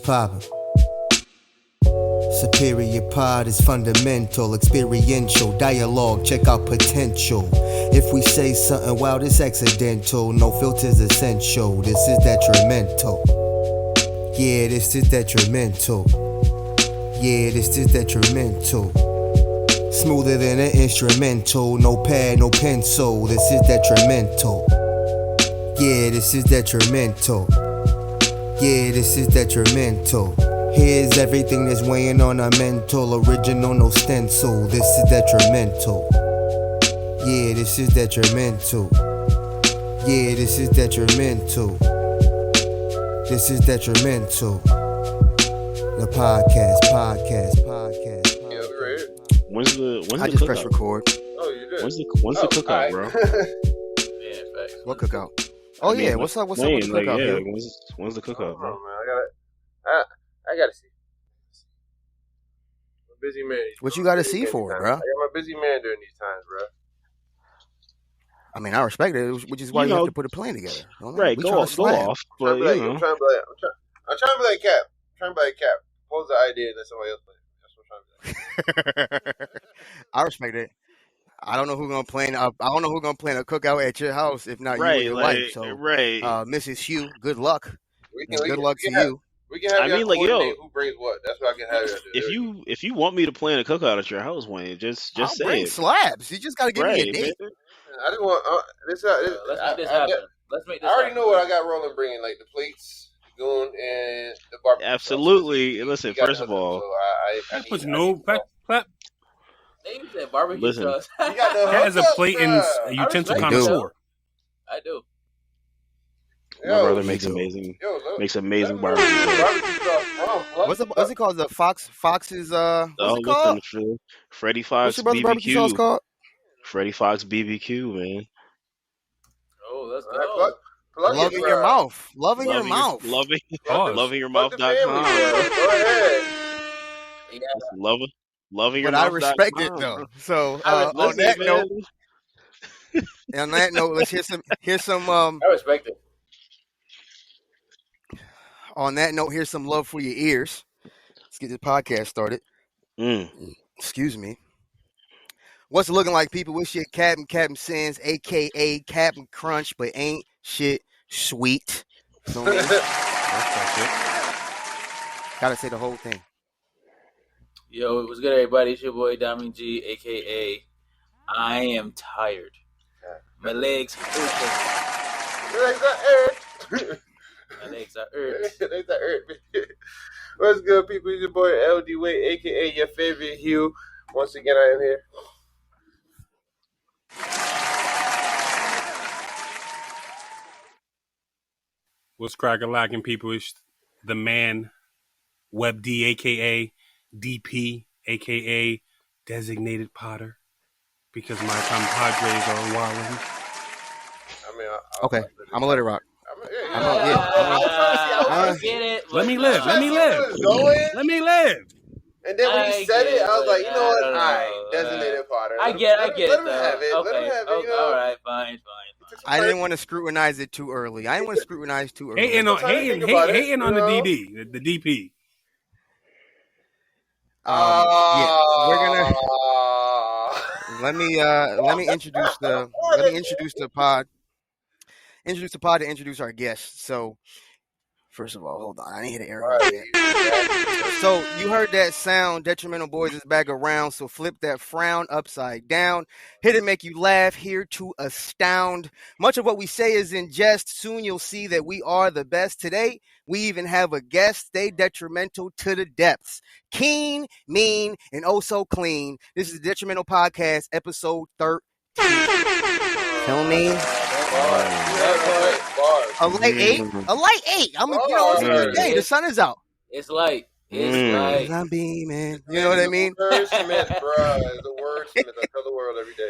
poppin'? Superior pod is fundamental, experiential dialogue, check out potential. If we say something wild, it's accidental. No filters essential, this is detrimental. Yeah, this is detrimental. Yeah, this is detrimental. Smoother than an instrumental, no pad, no pencil, this is detrimental. Yeah, this is detrimental. Yeah, this is detrimental. Here's everything that's weighing on our mental. Original, no stencil. This is detrimental. Yeah, this is detrimental. Yeah, this is detrimental. This is detrimental. The podcast. Yeah, we ready? When's the I just cookout? pressed record. Oh, you did. When's the cookout, right. bro? Yeah, facts. What cookout? Oh yeah, what's up with the cookout? Yeah, Here? when's the cookout, Oh, bro? man, I gotta see. I'm a busy man. What you gotta see for it, bro? I got my busy man during these times, bro. I mean, I respect it, which is why you have to put a plan together. Right, go off, I'm but trying to be like Cap. I'm trying to be like Cap. Propose the idea and then somebody else play it. That's what I'm trying to be like. I respect it. I don't know who's gonna plan. I don't know who's gonna plan a cookout at your house if not you and your wife. So, Mrs. Hugh, good luck. Good luck to you. We can have I mean, like, coordinate who brings what. That's what I can have you do. If you want me to plan a cookout at your house, Wayne, just I'll say bring it. slabs. You just gotta give me a date. Man. I just want let's make this happen. Let's make this. I already know what I got Roland bringing, like the plates, the goon, and the barbecue. Absolutely. Listen, first of all, That was no back. They even said barbecue Listen. sauce. That is a plate and a utensil I connoisseur. I do. my brother makes amazing barbecue. What's it called? The Fox's what's it called? Freddie Fox What's your brother's barbecue sauce BBQ. called? Freddie Fox BBQ, man. Oh, let's go. Love in your mouth. Love in your mouth. Lovinyourmouth.com. Go ahead. Yeah. Loving your But I mouth. respect it though. So on that note, let's hear some. I respect it. On that note, here's some love for your ears. Let's get this podcast started. Excuse me. What's it looking like, people? It's your Captain Sins, a.k.a. Captain Crunch, but ain't shit sweet. So, gotta say the whole thing. Yo, what's good, everybody? It's your boy, Diamond G, a.k.a. I am tired. My legs hurt. My legs are hurt. What's good, people? It's your boy, LD Way, a.k.a. your favorite Hugh. Once again, I am here. What's crack-a-lacking, people? It's the man, Web D, a.k.a. DP, a.k.a. Designated Potter, because my compadres are wilding. Okay, I'm gonna let it rock. Get it. Let me live. And then when he said it, I was like, you know what? All right, Designated Potter. I get Let it. him have it. Okay. Let him have it. You know? All right, fine. I didn't want to scrutinize it too early. Hating on Sometimes the you know? DD, the DP. We're gonna let me introduce the pod. Introduce the pod to introduce our guests. So, first of all, hold on, I didn't hit the arrow yet. So you heard that sound. Detrimental Boys is back around. So flip that frown upside down. Hit it, make you laugh. Here to astound. Much of what we say is in jest. Soon you'll see that we are the best. Today we even have a guest. Stay detrimental to the depths. Keen, mean, and oh so clean. This is the Detrimental Podcast, episode 13. Feel me? A light 8. I'm, it's a good day. The sun is out. It's light. It's I'm beaming. You know what I mean? The wordsmith, bro. The wordsmith. I tell the world every day.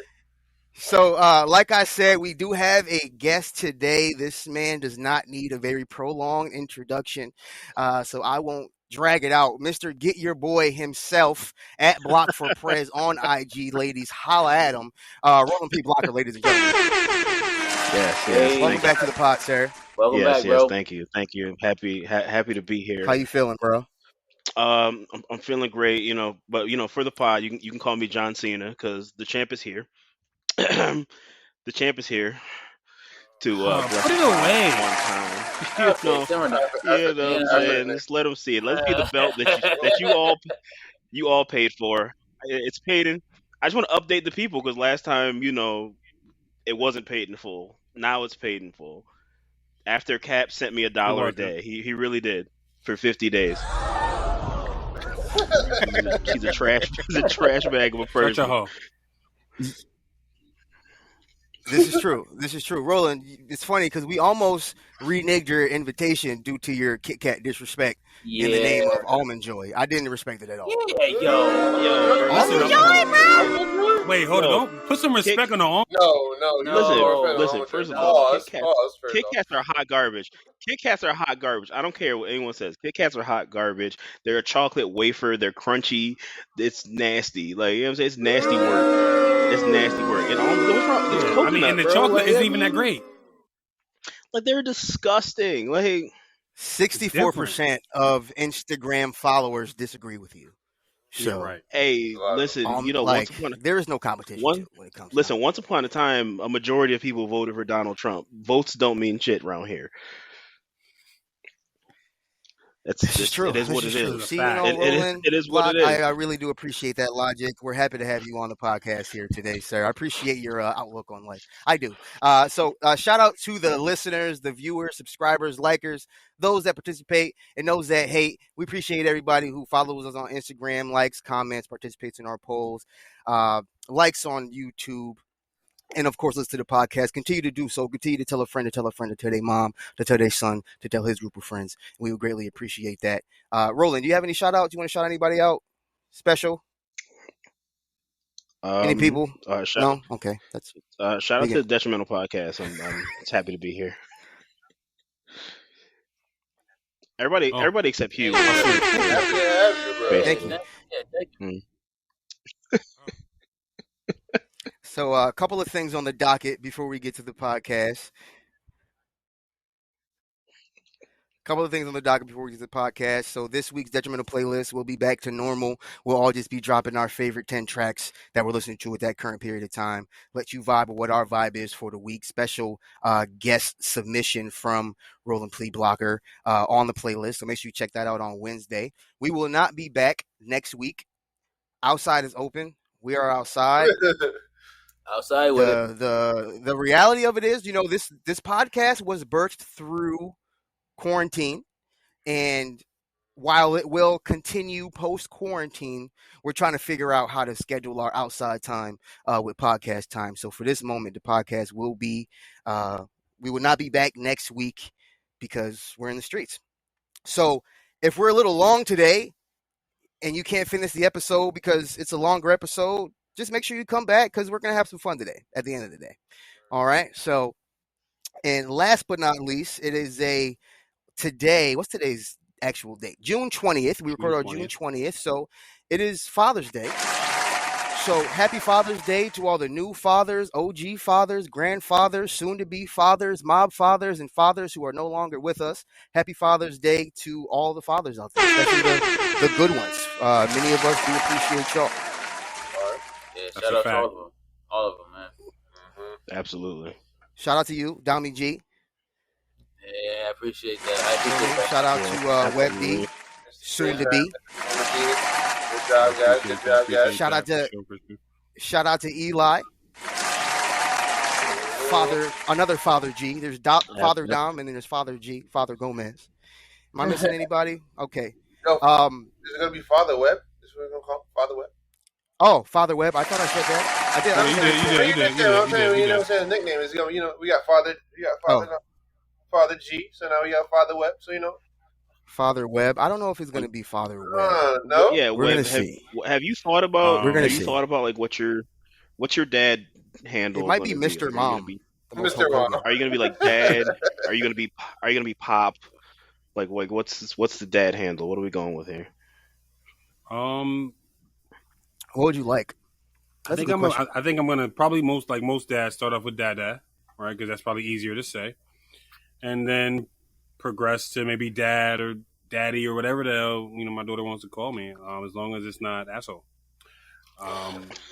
So, like I said, we do have a guest today. This man does not need a very prolonged introduction, so I won't drag it out. Mr. Get Your Boy himself at Block for Prez on IG. Ladies, holla at him. Roland P. Blocker, ladies and gentlemen. Yes. Welcome back to the pod, sir. Welcome Yes, back, yes. bro. Thank you. Happy to be here. How you feeling, bro? I'm feeling great. But for the pod, you can call me John Cena because the champ is here. The champ is here to bless Put the it pod away. one time. Okay, simmer down. I'm saying? Just let them see it. Let's be the belt that you all paid for. It's paid in. I just want to update the people because last time, it wasn't paid in full. Now it's paid in full. After Cap sent me It $1 a wasn't. day, he really did for 50 days. He's a trash. He's a trash bag of a Shut your person. hoe. This is true. This is true. Roland, it's funny because we almost reneged your invitation due to your Kit Kat disrespect in the name of Almond Joy. I didn't respect it at all. Yeah, yo. Listen, Yo, wait, hold on. Yo, Don't put some respect on the arm. Listen. First of all, Kit Kats are hot garbage. Kit Kats are hot garbage. I don't care what anyone says. Kit Kats are hot garbage. They're a chocolate wafer. They're crunchy. It's nasty. Like, you know what I'm saying? It's nasty work. It's nasty work. And what's wrong? It's coconut, I mean, and the bro. chocolate Like, isn't even that great. Like, they're disgusting. Like, 64% of Instagram followers disagree with you. So, Yeah, right. hey, listen. like, there is no competition when it comes. Listen, once upon a time, a majority of people voted for Donald Trump. Votes don't mean shit around here. This is true. It is what it is. See, Roland, it is what it is. I really do appreciate that logic. We're happy to have you on the podcast here today, sir. I appreciate your outlook on life. I do. So shout out to the listeners, the viewers, subscribers, likers, those that participate and those that hate. We appreciate everybody who follows us on Instagram, likes, comments, participates in our polls, likes on YouTube. And of course, listen to the podcast. Continue to do so. Continue to tell a friend, to tell their mom, to tell their son, to tell his group of friends. We would greatly appreciate that. Roland, do you have any shout outs? Do you want to shout anybody out? Special? Any people? No? Okay. That's shout out to the Detrimental podcast. I'm just happy to be here. Everybody except Hugh. Thank you. So a couple of things on the docket before we get to the podcast. So this week's Detrimental playlist will be back to normal. We'll all just be dropping our favorite 10 tracks that we're listening to at that current period of time. Let you vibe with what our vibe is for the week. Special guest submission from Roland P Blocker on the playlist. So make sure you check that out on Wednesday. We will not be back next week. Outside is open. We are outside. Outside with it. The reality of it is, this podcast was birthed through quarantine, and while it will continue post quarantine, we're trying to figure out how to schedule our outside time with podcast time. So for this moment, the podcast will be we will not be back next week because we're in the streets. So if we're a little long today and you can't finish the episode because it's a longer episode, just make sure you come back because we're going to have some fun today at the end of the day. All right. So, and last but not least, it is today. What's today's actual date? June 20th. We record on June 20th. So it is Father's Day. So happy Father's Day to all the new fathers, OG fathers, grandfathers, soon to be fathers, mob fathers, and fathers who are no longer with us. Happy Father's Day to all the fathers out there, especially the good ones. Many of us do appreciate y'all. Yeah, shout out to all of them, man. Mm-hmm. Absolutely. Shout out to you, Dami G. Yeah, I appreciate that. Shout out to Web D, soon to be. Good job, guys. Good job, guys. Shout out to Eli. Another Father G. There's Father Dom, and then there's Father G, Father Gomez. Am I missing anybody? Okay. No, is it gonna be Father Webb? Is what we're gonna call Father Webb? Oh, Father Webb. I thought I said that. I did. You did. I'm saying the nickname is we got Father. Father G. So now we got Father Webb. So Father Webb. I don't know if it's gonna be Father Webb. No. Yeah, we're gonna see. Have you thought about? See. Thought about like what's your dad handle? It might be Mr. Mom. Mr. Mom. Are you gonna be like Dad? Are you gonna be Pop? Like what's the dad handle? What are we going with here? What would you like? I think I'm gonna probably most dads start off with Dada, right? Because that's probably easier to say. and then progress to maybe dad or daddy or whatever the hell my daughter wants to call me. As long as it's not asshole.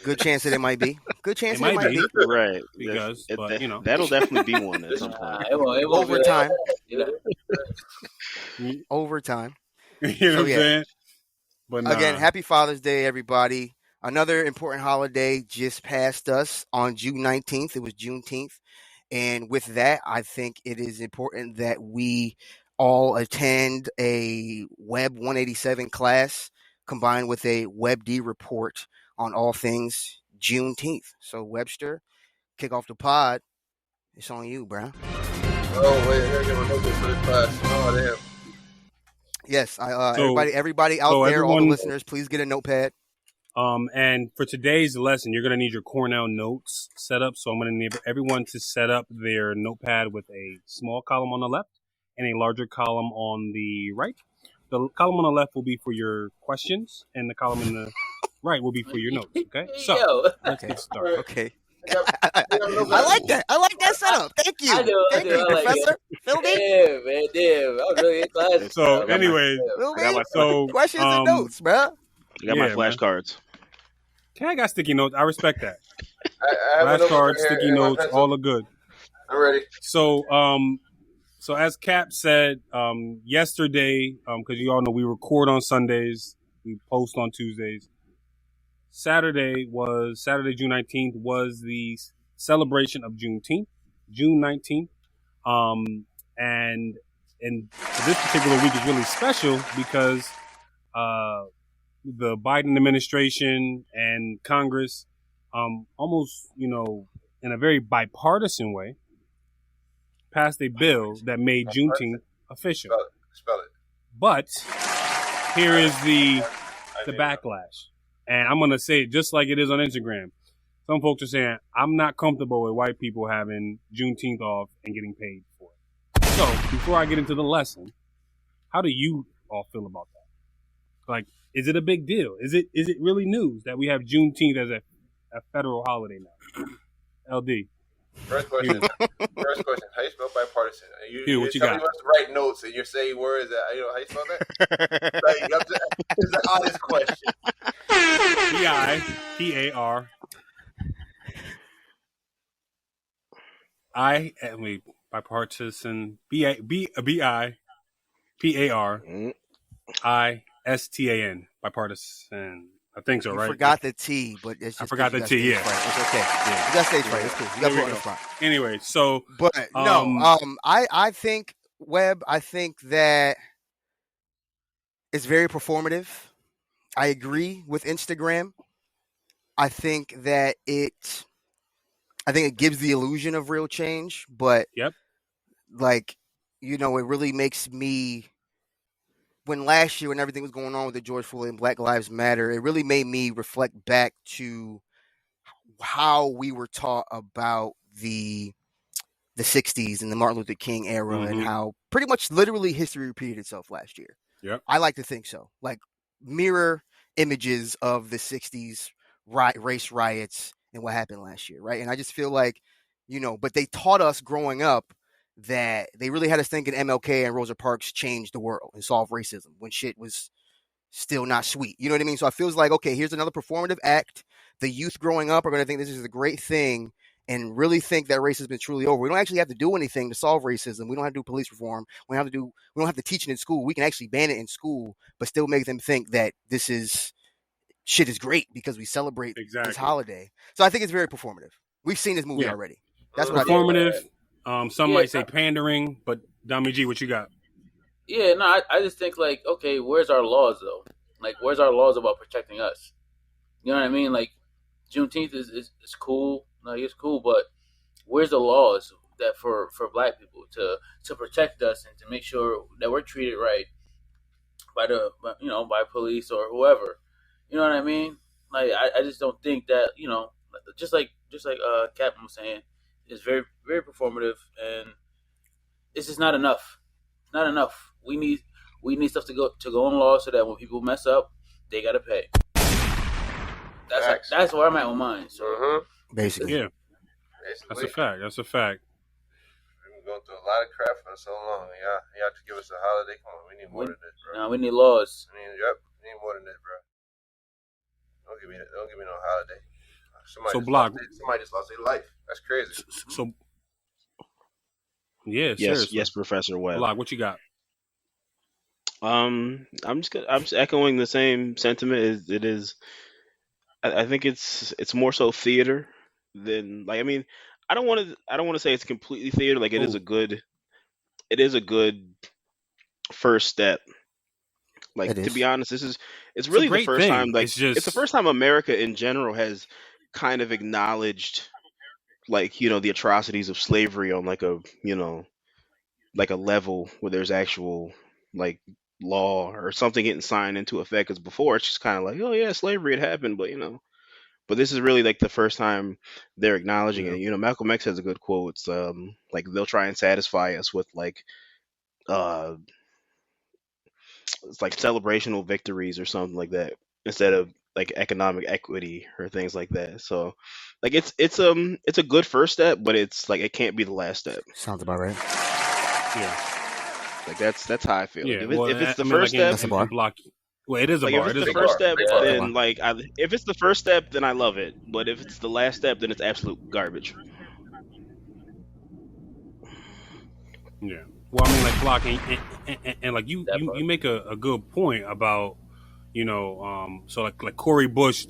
Good chance that it might be. Good chance that it might be. Right. Because, but that'll definitely be one at some point. Overtime. Overtime. You know what I'm saying? But again, happy Father's Day, everybody. Another important holiday just passed us on June 19th. It was Juneteenth. And with that, I think it is important that we all attend a Web 187 class combined with a Web D report on all things Juneteenth. So, Webster, kick off the pod. It's on you, bro. Oh, wait, I gotta get my notebook for this class. Oh, damn. Yes, everybody out there, all the listeners, please get a notepad. And for today's lesson, you're going to need your Cornell notes set up. So I'm going to need everyone to set up their notepad with a small column on the left and a larger column on the right. The column on the left will be for your questions, and the column in the right will be for your notes. Okay, so let's get started. Okay. I like that. I like that setup. Thank you. Thank you, Professor. Phil D. Yeah, man, damn. I was really in class. So, anyway, questions and notes, bro. I got my flashcards. I got sticky notes. I respect that. I Flashcards, sticky notes, all are good. I'm ready. So, so as Cap said yesterday, because you all know we record on Sundays, we post on Tuesdays. Saturday, June 19th, was the celebration of Juneteenth, June 19th. And this particular week is really special because the Biden administration and Congress almost, in a very bipartisan way, passed a bill that made Juneteenth official. Spell it. But here is the backlash. And I'm going to say it just like it is on Instagram. Some folks are saying, I'm not comfortable with white people having Juneteenth off and getting paid for it. So, before I get into the lesson, how do you all feel about that? Like, is it a big deal? Is it really news that we have Juneteenth as a federal holiday now? LD. First question. How you spell bipartisan? What you got? You must write notes and you're saying words that how you spell that? It's an honest question. BIPAR. Bipartisan. BIPAR. ISTAN. Bipartisan. I think so, right? You forgot the T, but it's just I forgot the T. Yeah, right. It's okay. Yeah. You gotta say it's right. It's cool. You gotta put it on the front. Anyway, so but I think Webb. I think that it's very performative. I agree with Instagram. I think it gives the illusion of real change, but yep. Like, it really makes me. When last year, when everything was going on with the George Floyd and Black Lives Matter, it really made me reflect back to how we were taught about the 60s and the Martin Luther King era, and how pretty much literally history repeated itself last year. Yep. I like to think so. Like mirror images of the 60s race riots and what happened last year, right? And I just feel like, but they taught us growing up that they really had us thinking MLK and Rosa Parks changed the world and solved racism when shit was still not sweet. You know what I mean? So it feels like, okay, here's another performative act. The youth growing up are going to think this is a great thing and really think that race has been truly over. We don't actually have to do anything to solve racism. We don't have to do police reform. We don't have to teach it in school. We can actually ban it in school, but still make them think that shit is great because we celebrate this holiday. So I think it's very performative. We've seen this movie already. That's what performative. Some might say pandering, but Dami G, what you got? Yeah, no, I just think like, okay, where's our laws though? Like, where's our laws about protecting us? You know what I mean? Like, Juneteenth is cool, like it's cool, but where's the laws that for Black people to protect us and to make sure that we're treated right by by police or whoever? You know what I mean? Like, I just don't think that just like Captain was saying. It's very, very performative, and it's just not enough. Not enough. We need stuff to go in law so that when people mess up, they gotta pay. That's where I'm at with mine. So basically, yeah, that's a fact. going through a lot of crap for so long. Yeah, you have to give us a holiday. Come on, we need more than this, bro. No, we need laws. We need more than this, bro. Don't give me no holiday. Somebody just lost their life. That's crazy. So yeah, yes, Professor Webb. Block, what you got? I'm just echoing the same sentiment. It is. I think it's more so theater than like. I mean, I don't want to say it's completely theater. Like it is a good first step. Like to be honest, it's really the first time. Like it's the first time America in general has kind of acknowledged, like the atrocities of slavery on like a like a level where there's actual like law or something getting signed into effect. Because before it's just kind of like, oh yeah, slavery had happened, but this is really like the first time they're acknowledging it. Malcolm X has a good quote. It's like they'll try and satisfy us with like it's like celebrational victories or something like that instead of like economic equity or things like that. So like it's a good first step, but it's like it can't be the last step. Sounds about right. Yeah. Like that's how I feel. Yeah. If it's the first step, that's a bar. Well, it is a bar. If it's the first step, then like if it's the first step, then I love it. But if it's the last step, then it's absolute garbage. Yeah. Well, I mean, like blocking, and like you make a good point about, so like Cori Bush,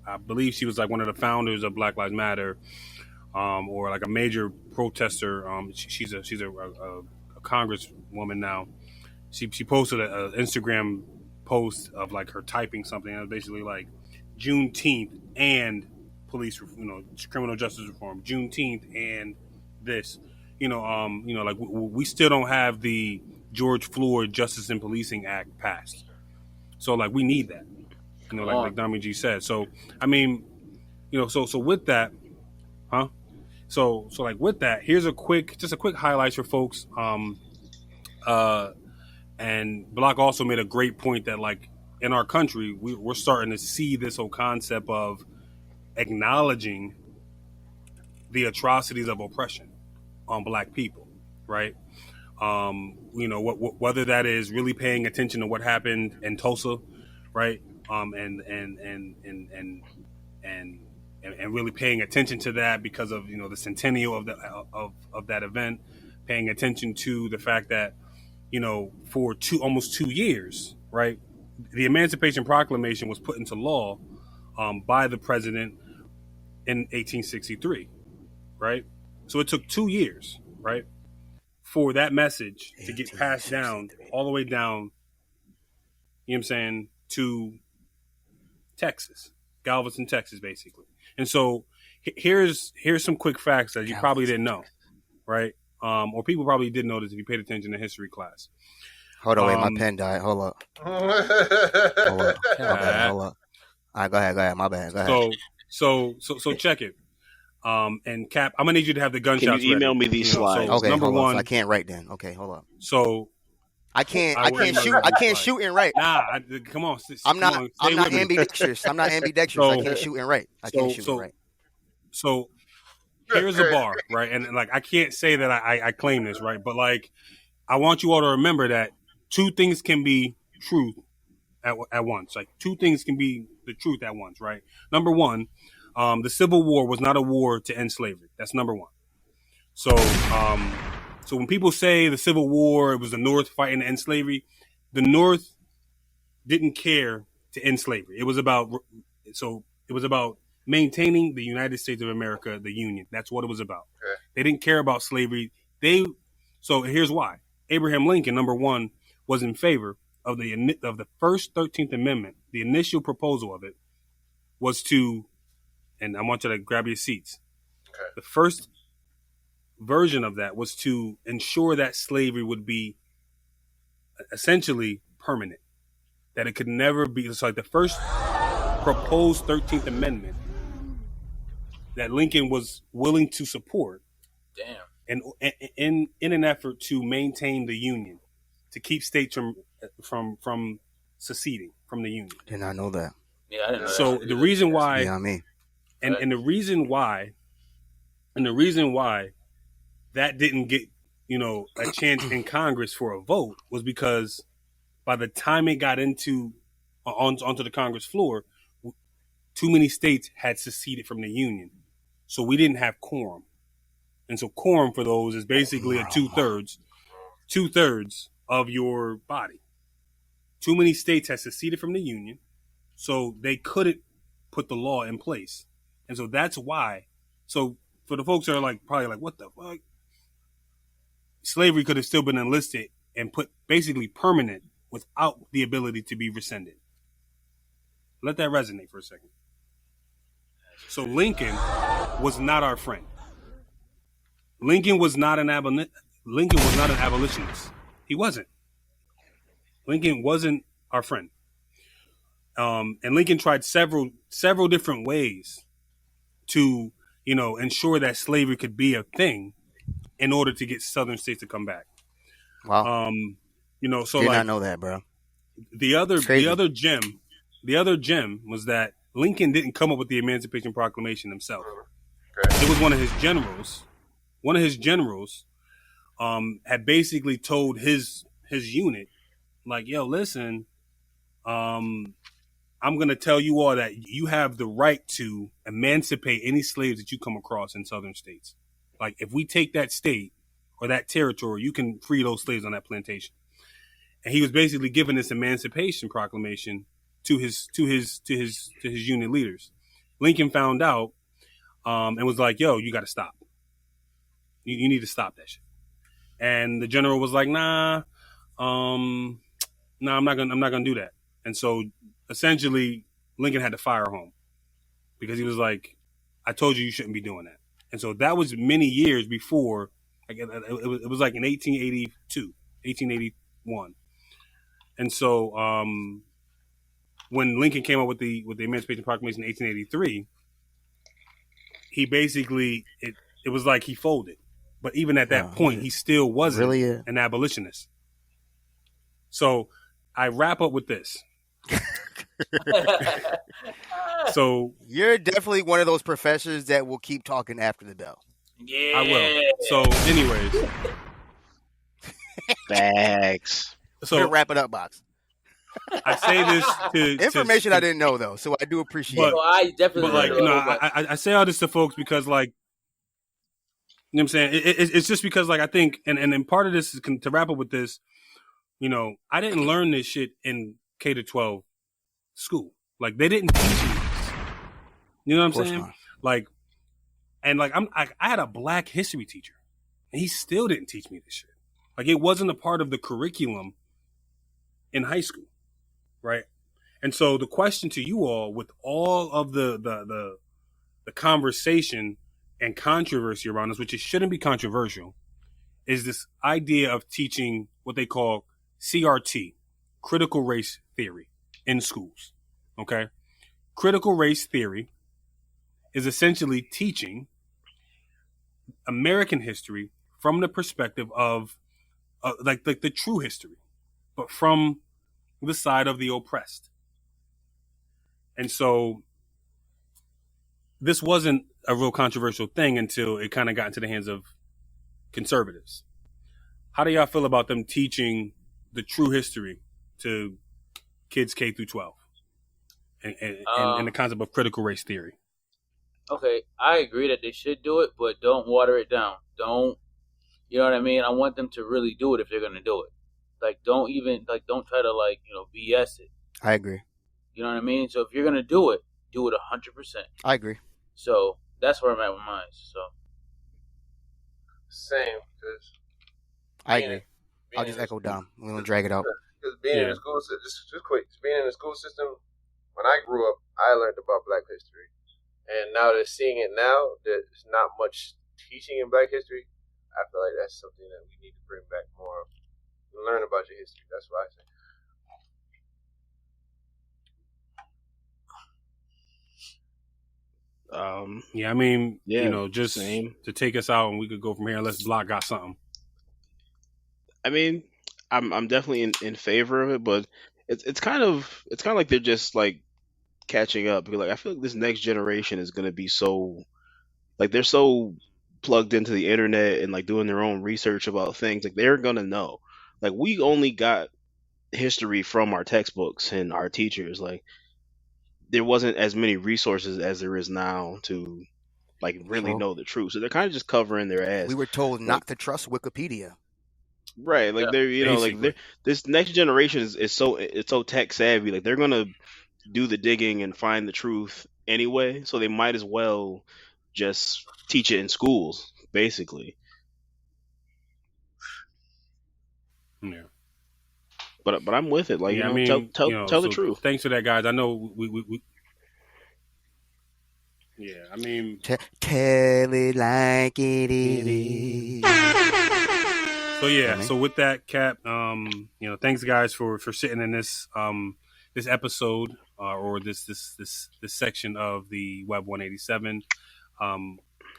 I believe she was like one of the founders of Black Lives Matter, or like a major protester. She's a congresswoman now. She posted an Instagram post of like her typing something, and it was basically like Juneteenth and police, criminal justice reform, Juneteenth and this. Like we still don't have the George Floyd Justice and Policing Act passed, so like we need that, like Dami G said. So I mean, so with that, so like with that, here's a quick highlights for folks. And Block also made a great point that like in our country, we're starting to see this whole concept of acknowledging the atrocities of oppression on Black people, right? Whether that is really paying attention to what happened in Tulsa, right? And really paying attention to that because of the centennial of that event, paying attention to the fact that for almost 2 years, right, the Emancipation Proclamation was put into law by the president in 1863, right? So it took 2 years, right, for that message to get passed down all the way down, you know what I'm saying, to Texas, Galveston, Texas, basically. And so here's some quick facts that you probably didn't know, right? Or people probably did know this if you paid attention to history class. Hold on, wait, my pen died. Hold up. Hold up. All right, go ahead. My bad. Go ahead. So check it. And Cap, I'm gonna need you to have the gunshots ready. Can you email me these slides? Okay, number one, so I can't write then. Okay, hold up. So I can't shoot and write. Nah, come on. I'm not ambidextrous. I'm not ambidextrous. I can't shoot and write. I can't shoot and write. So here's a bar, right? And like I can't say that I claim this, right? But like I want you all to remember that two things can be truth at once. Like two things can be the truth at once, right? Number one, the Civil War was not a war to end slavery. That's number one. So so when people say the Civil War, it was the North fighting to end slavery, the North didn't care to end slavery. It was about maintaining the United States of America, the Union. That's what it was about. Okay. They didn't care about slavery. So here's why. Abraham Lincoln, number one, was in favor of the first 13th Amendment. The initial proposal of it was to, and I want you to grab your seats. Okay. The first version of that was to ensure that slavery would be essentially permanent, that it could never be. It's like the first proposed 13th Amendment that Lincoln was willing to support. Damn. And in an effort to maintain the Union, to keep states from seceding from the Union. Did not know that. Yeah, I didn't know so that. The reason why, yeah, I mean, and the reason why that didn't get a chance in Congress for a vote was because by the time it got onto the Congress floor, too many states had seceded from the Union. So we didn't have quorum. And so quorum for those is basically a two-thirds of your body. Too many states had seceded from the Union, so they couldn't put the law in place. And so that's why. So for the folks that are probably what the fuck? Slavery could have still been enlisted and put basically permanent without the ability to be rescinded. Let that resonate for a second. So Lincoln was not our friend. Lincoln was not an abolitionist. He wasn't. Lincoln wasn't our friend. And Lincoln tried several different ways to, ensure that slavery could be a thing in order to get Southern states to come back. Wow. So did not know that, bro. The other gem was that Lincoln didn't come up with the Emancipation Proclamation himself. Okay. It was one of his generals. One of his generals had basically told his unit, yo, listen, I'm going to tell you all that you have the right to emancipate any slaves that you come across in Southern states. If we take that state or that territory, you can free those slaves on that plantation. And he was basically giving this Emancipation Proclamation to his unit leaders. Lincoln found out and was like, yo, you got to stop. You need to stop that shit. And the general was like, nah, I'm not gonna do that. And so essentially Lincoln had to fire home because he was like, I told you shouldn't be doing that. And so that was many years before, it was like in 1881. And so when Lincoln came up with the Emancipation Proclamation in 1883, he basically, it was like he folded. But even at that point, he still wasn't really an abolitionist. So I wrap up with this. So you're definitely one of those professors that will keep talking after the bell. Yeah, I will. So, anyways, facts. So wrap it up, Box. I say this to information I didn't know though, so I do appreciate it. I definitely. I say all this to folks because, you know what I'm saying? It's just because, I think, and part of this is to wrap up with this. I didn't learn this shit in K to 12 school. They didn't teach me this. You know what I'm saying? Not. I had a black history teacher, and he still didn't teach me this shit. It wasn't a part of the curriculum in high school, right? And so the question to you all, with all of the conversation and controversy around this, which it shouldn't be controversial, is this idea of teaching what they call CRT, critical race theory, in schools. Okay? Critical race theory is essentially teaching American history from the perspective of the true history, but from the side of the oppressed. And so this wasn't a real controversial thing until it kind of got into the hands of conservatives. How do y'all feel about them teaching the true history to kids K through 12 and the concept of critical race theory? Okay, I agree that they should do it, but don't water it down. Don't, you know what I mean? I want them to really do it if they're going to do it. Don't try to, BS it. I agree. You know what I mean? So if you're going to do it 100%. I agree. So that's where I'm at with mine. So same, because I agree. I'll just echo down. We're going to drag it out. Because being in the school system, just quick, being in the school system, when I grew up, I learned about Black history. And now that seeing it now, there's not much teaching in Black history. I feel like that's something that we need to bring back more of. Learn about your history. That's what I say. Just same. To take us out, and we could go from here unless Block got something. I'm definitely in favor of it, but it's kind of like they're just catching up, because I feel like this next generation is going to be so they're so plugged into the internet and like doing their own research about things, like they're gonna know. Like we only got history from our textbooks and our teachers. Like there wasn't as many resources as there is now to like really know the truth. So they're kind of just covering their ass. We were told like, not to trust Wikipedia. Right, like they're like they're, this next generation is so tech savvy. Like they're gonna do the digging and find the truth anyway. So they might as well just teach it in schools, basically. Yeah. But I'm with it. Like, yeah, I mean, tell the truth. Thanks for that, guys. I know we yeah, I mean, tell it like it is. So yeah, so with that, Cap, thanks guys for sitting in this this episode or this section of the Web 187.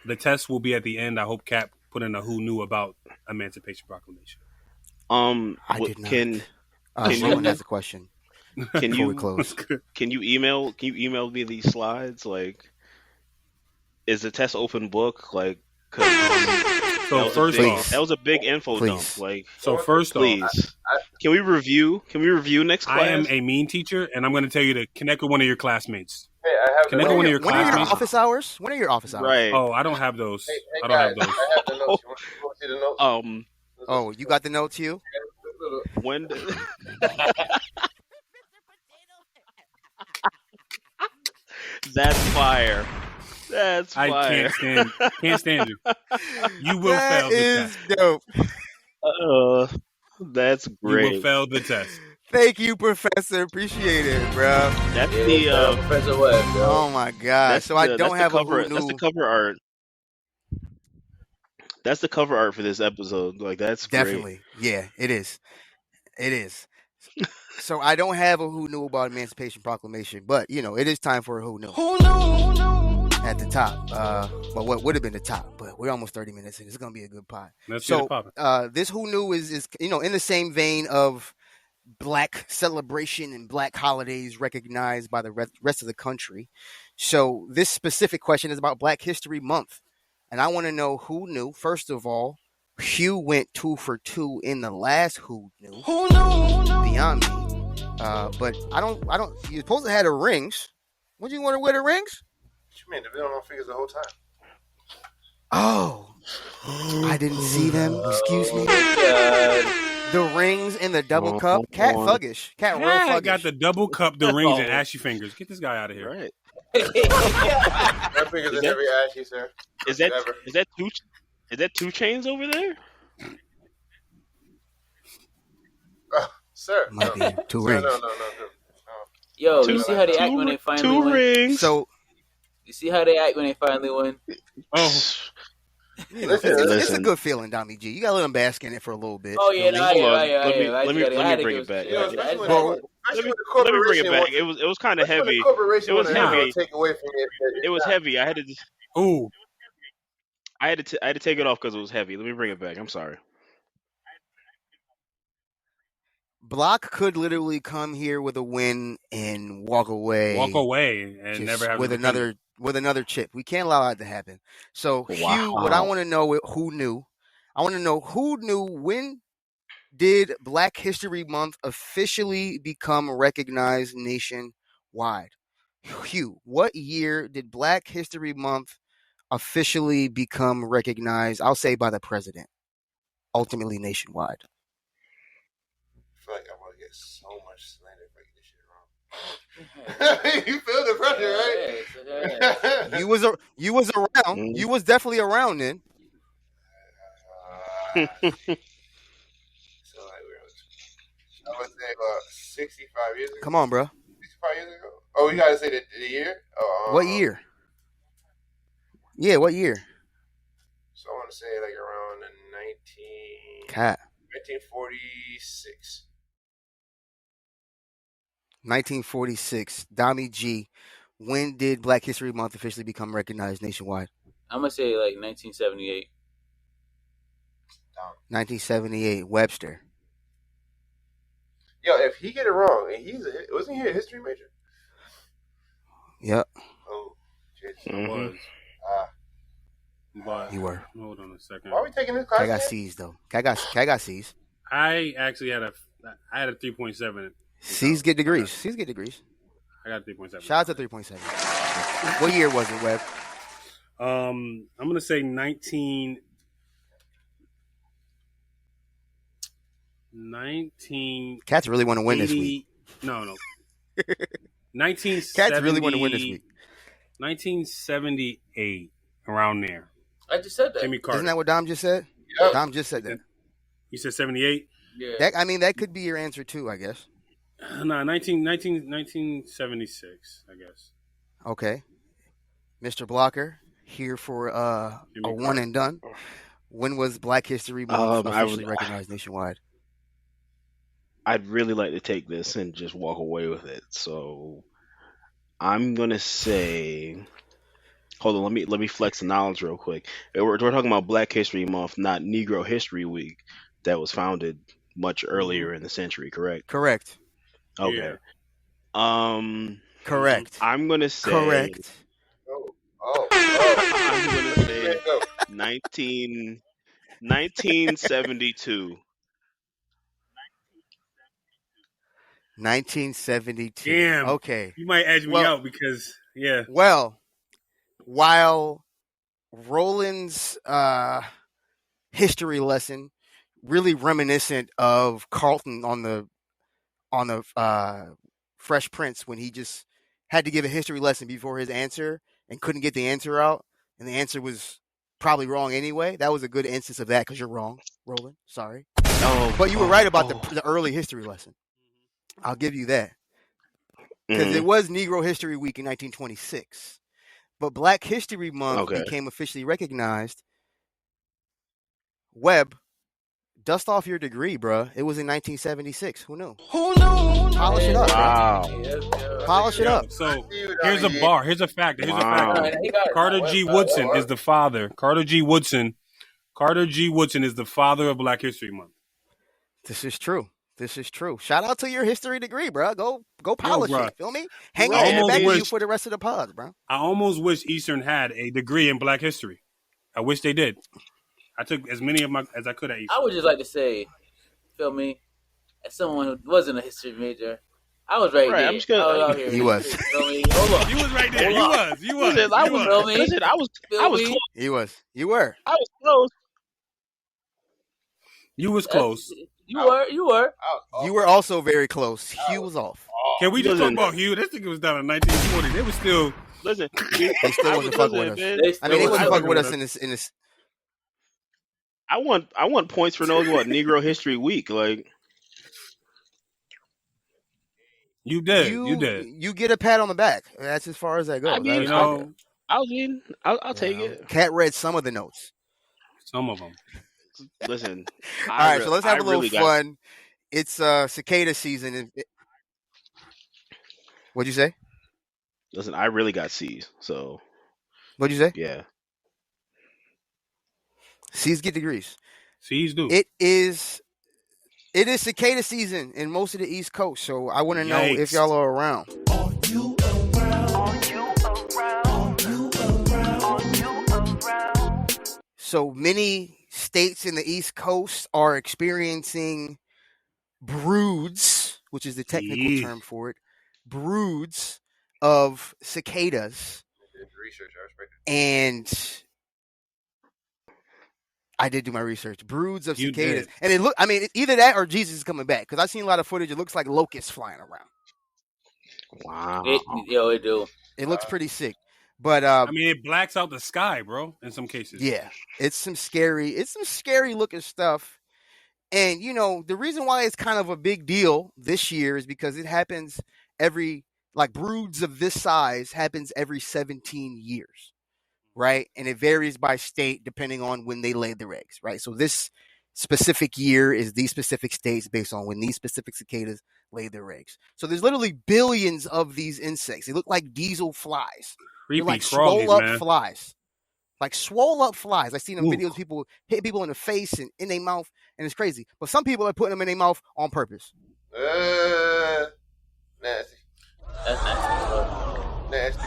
The test will be at the end. I hope Cap put in a who knew about Emancipation Proclamation. I did not. Can you ask a question? Before we close? Can you email me these slides? Like, is the test open book? Like, so first off, that was a big info dump. Like, so first off, can we review? Can we review next class? I am a mean teacher, and I'm going to tell you to connect with one of your classmates. Hey, I have connect with one of your classmates. When are your office hours? When are your office hours? Right. Oh, I don't have those. Hey, I don't have those. I have the notes. You want to see the notes? Oh, you got the notes, you? When? That's fire. That's fire. I can't stand you. You will fail the test. That is dope. That's great. You will fail the test. Thank you, Professor. Appreciate it, bro. That's the Professor Webb. Oh my God! So I don't have a who knew. That's the cover art. That's the cover art for this episode. Like that's definitely great. Yeah, it is. It is. So I don't have a who knew about Emancipation Proclamation, but it is time for a who knew. Who knew? At the top. Well, what would have been the top, but we're almost 30 minutes in. It's gonna be a good pod. So this who knew is in the same vein of Black celebration and Black holidays recognized by the rest of the country. So this specific question is about Black History Month, and I want to know who knew. First of all, Hugh went 2 for 2 in the last who knew. Who knew? Beyond me. But I don't. You're supposed to have the rings. Would you want to wear the rings? What you mean? The video on figures the whole time. Oh, I didn't see them. Excuse me. The rings and the double cup. Cat fuggish. Cat real fuggish. Got the double cup, the rings, and ashy fingers. Get this guy out of here. Right. My fingers are very ashy, sir. Is that 2 chains over there? Sir. Might be 2 rings. No. Yo, you see how they act when they finally win? 2 rings. So you see how they act when they finally win? Oh. It's a good feeling, Dami G. You gotta let them bask in it for a little bit. Oh yeah, let me bring it back. Let me bring it back. It was kind of heavy. It was heavy. Take away from it was heavy. I had to. Ooh. I had to take it off because it was heavy. Let me bring it back. I'm sorry. Block could literally come here with a win and walk away and never have with another chip. We can't allow that to happen. So Hugh, what I want to know, who knew? I want to know who knew when did Black History Month officially become recognized nationwide? Hugh, what year did Black History Month officially become recognized? I'll say by the president, ultimately nationwide. I feel like I'm gonna get so much slander if I get this shit wrong. You feel the pressure, right? You was around. Mm-hmm. You was definitely around then. So like I would say about 65 years ago. Come on, bro. 65 years ago. Oh, you gotta say the year. What year? Yeah, what year? So I want to say like around the 1946. 1946. Dami G. When did Black History Month officially become recognized nationwide? I'm gonna say like 1978. 1978. Webster. Yo, if he get it wrong, and wasn't he a history major? Yep. Oh, shit. Mm-hmm. But you were. Hold on a second. Why are we taking this class? I got C's though. I got C's. I actually had a 3.7. C's get degrees. C's get degrees. I got 3.7. Shout out to 3.7. What year was it, Webb? I'm gonna say 19. Cats really want to win this week. No. 1970. Cats really want to win this week. 1978, around there. I just said that. Jimmy Carter. Isn't that what Dom just said? Yep. Dom just said that. You said 78? Yeah. That could be your answer too, I guess. No, 1976, I guess. Okay. Mr. Blocker, here for a one and done. When was Black History Month officially recognized nationwide? I'd really like to take this and just walk away with it. So I'm gonna say, hold on, let me flex the knowledge real quick. We're talking about Black History Month, not Negro History Week, that was founded much earlier in the century. Correct. Correct. Okay. Yeah. Correct. I'm gonna say. Correct. I'm gonna say 1972. 1972. Damn. Okay. You might edge me out because, yeah. Well, while Roland's history lesson really reminiscent of Carlton on the Fresh Prince when he just had to give a history lesson before his answer and couldn't get the answer out, and the answer was probably wrong anyway. That was a good instance of that because you're wrong, Roland. Sorry. But you were right about the early history lesson. I'll give you that. Because it was Negro History Week in 1926. But Black History Month became officially recognized. Webb, dust off your degree, bruh. It was in 1976. Who knew? Polish it up. Wow. Polish it up. So here's a bar. Here's a fact. Carter G. Woodson is the father. Carter G. Woodson is the father of Black History Month. This is true. Shout out to your history degree, bro. Go polish it. Feel me? Hang on back to you for the rest of the pods, bro. I almost wish Eastern had a degree in Black history. I wish they did. I took as many as I could at Eastern. I would just like to say, feel me, as someone who wasn't a history major, I was right there. I'm just gonna, I was out here. He was. Feel me? Hold on. You was right there. You was. Listen, I was close. He was. You were. I was close. You was close. You were. You were also very close. Hugh was off. Can we just talk about Hugh? This thing was done in 1940. They were still. Listen, they still wasn't fucking with us. They wasn't fucking with us in this. I want points for knowing what Negro History Week. Like you did. You did. You get a pat on the back. That's as far as that goes. I mean, I'll take it. Cat read some of the notes. Some of them. Listen. All right, so let's have a little fun. It's cicada season. What'd you say? Listen, I really got C's. So. What'd you say? Yeah. C's get degrees. C's do. It is cicada season in most of the East Coast, so I want to know if y'all are around. Are you around? So many states in the East Coast are experiencing broods, which is the technical term for it, broods of cicadas. And I did do my research. Broods of cicadas. And either that or Jesus is coming back. Because I've seen a lot of footage. It looks like locusts flying around. Wow. It do. It looks pretty sick. But it blacks out the sky, bro, in some cases. Yeah. It's some scary looking stuff. And the reason why it's kind of a big deal this year is because it happens broods of this size happens every 17 years. Right. And it varies by state depending on when they laid their eggs. Right. So this specific year is these specific states based on when these specific cicadas laid their eggs. So there's literally billions of these insects. They look like diesel flies. Creepy, they're like swole up flies. Like swole up flies. I've seen them videos of people hit people in the face and in their mouth, and it's crazy. But some people are putting them in their mouth on purpose. Nasty. That's nasty.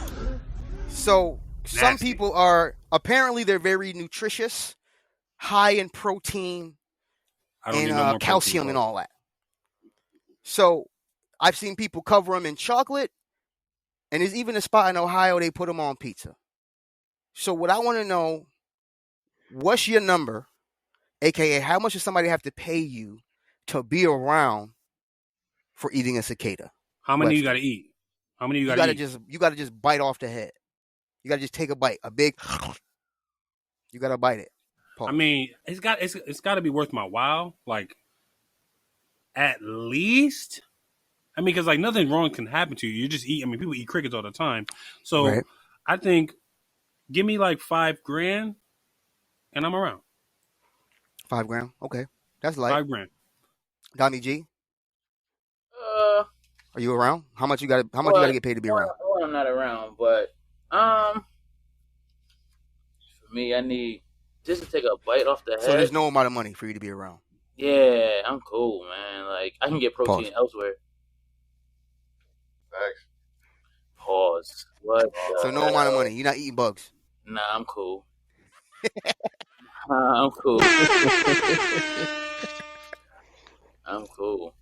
So some people are apparently they're very nutritious, high in protein and calcium and all that. So I've seen people cover them in chocolate, and there's even a spot in Ohio they put them on pizza. So what I want to know, what's your number, aka how much does somebody have to pay you to be around for eating a cicada? How many you got to eat? How many you got to eat? You got to just bite off the head. You got to just take a bite, a big. You got to bite it. Pause. I mean, it's got to be worth my while. Like, at least. I mean, because like nothing wrong can happen to you. You just eat. I mean, people eat crickets all the time. So right. I think, give me like $5,000, and I'm around. $5,000, okay, that's light. $5,000. Donnie G, are you around? How much you got? How much you got to get paid to be around? Well, I'm not around, but for me, I need just to take a bite off the head. So there's no amount of money for you to be around. Yeah, I'm cool, man. Like I can get protein elsewhere. Thanks. Pause. What? So no amount of money. You're not eating bugs. Nah, I'm cool. I'm cool. I'm cool.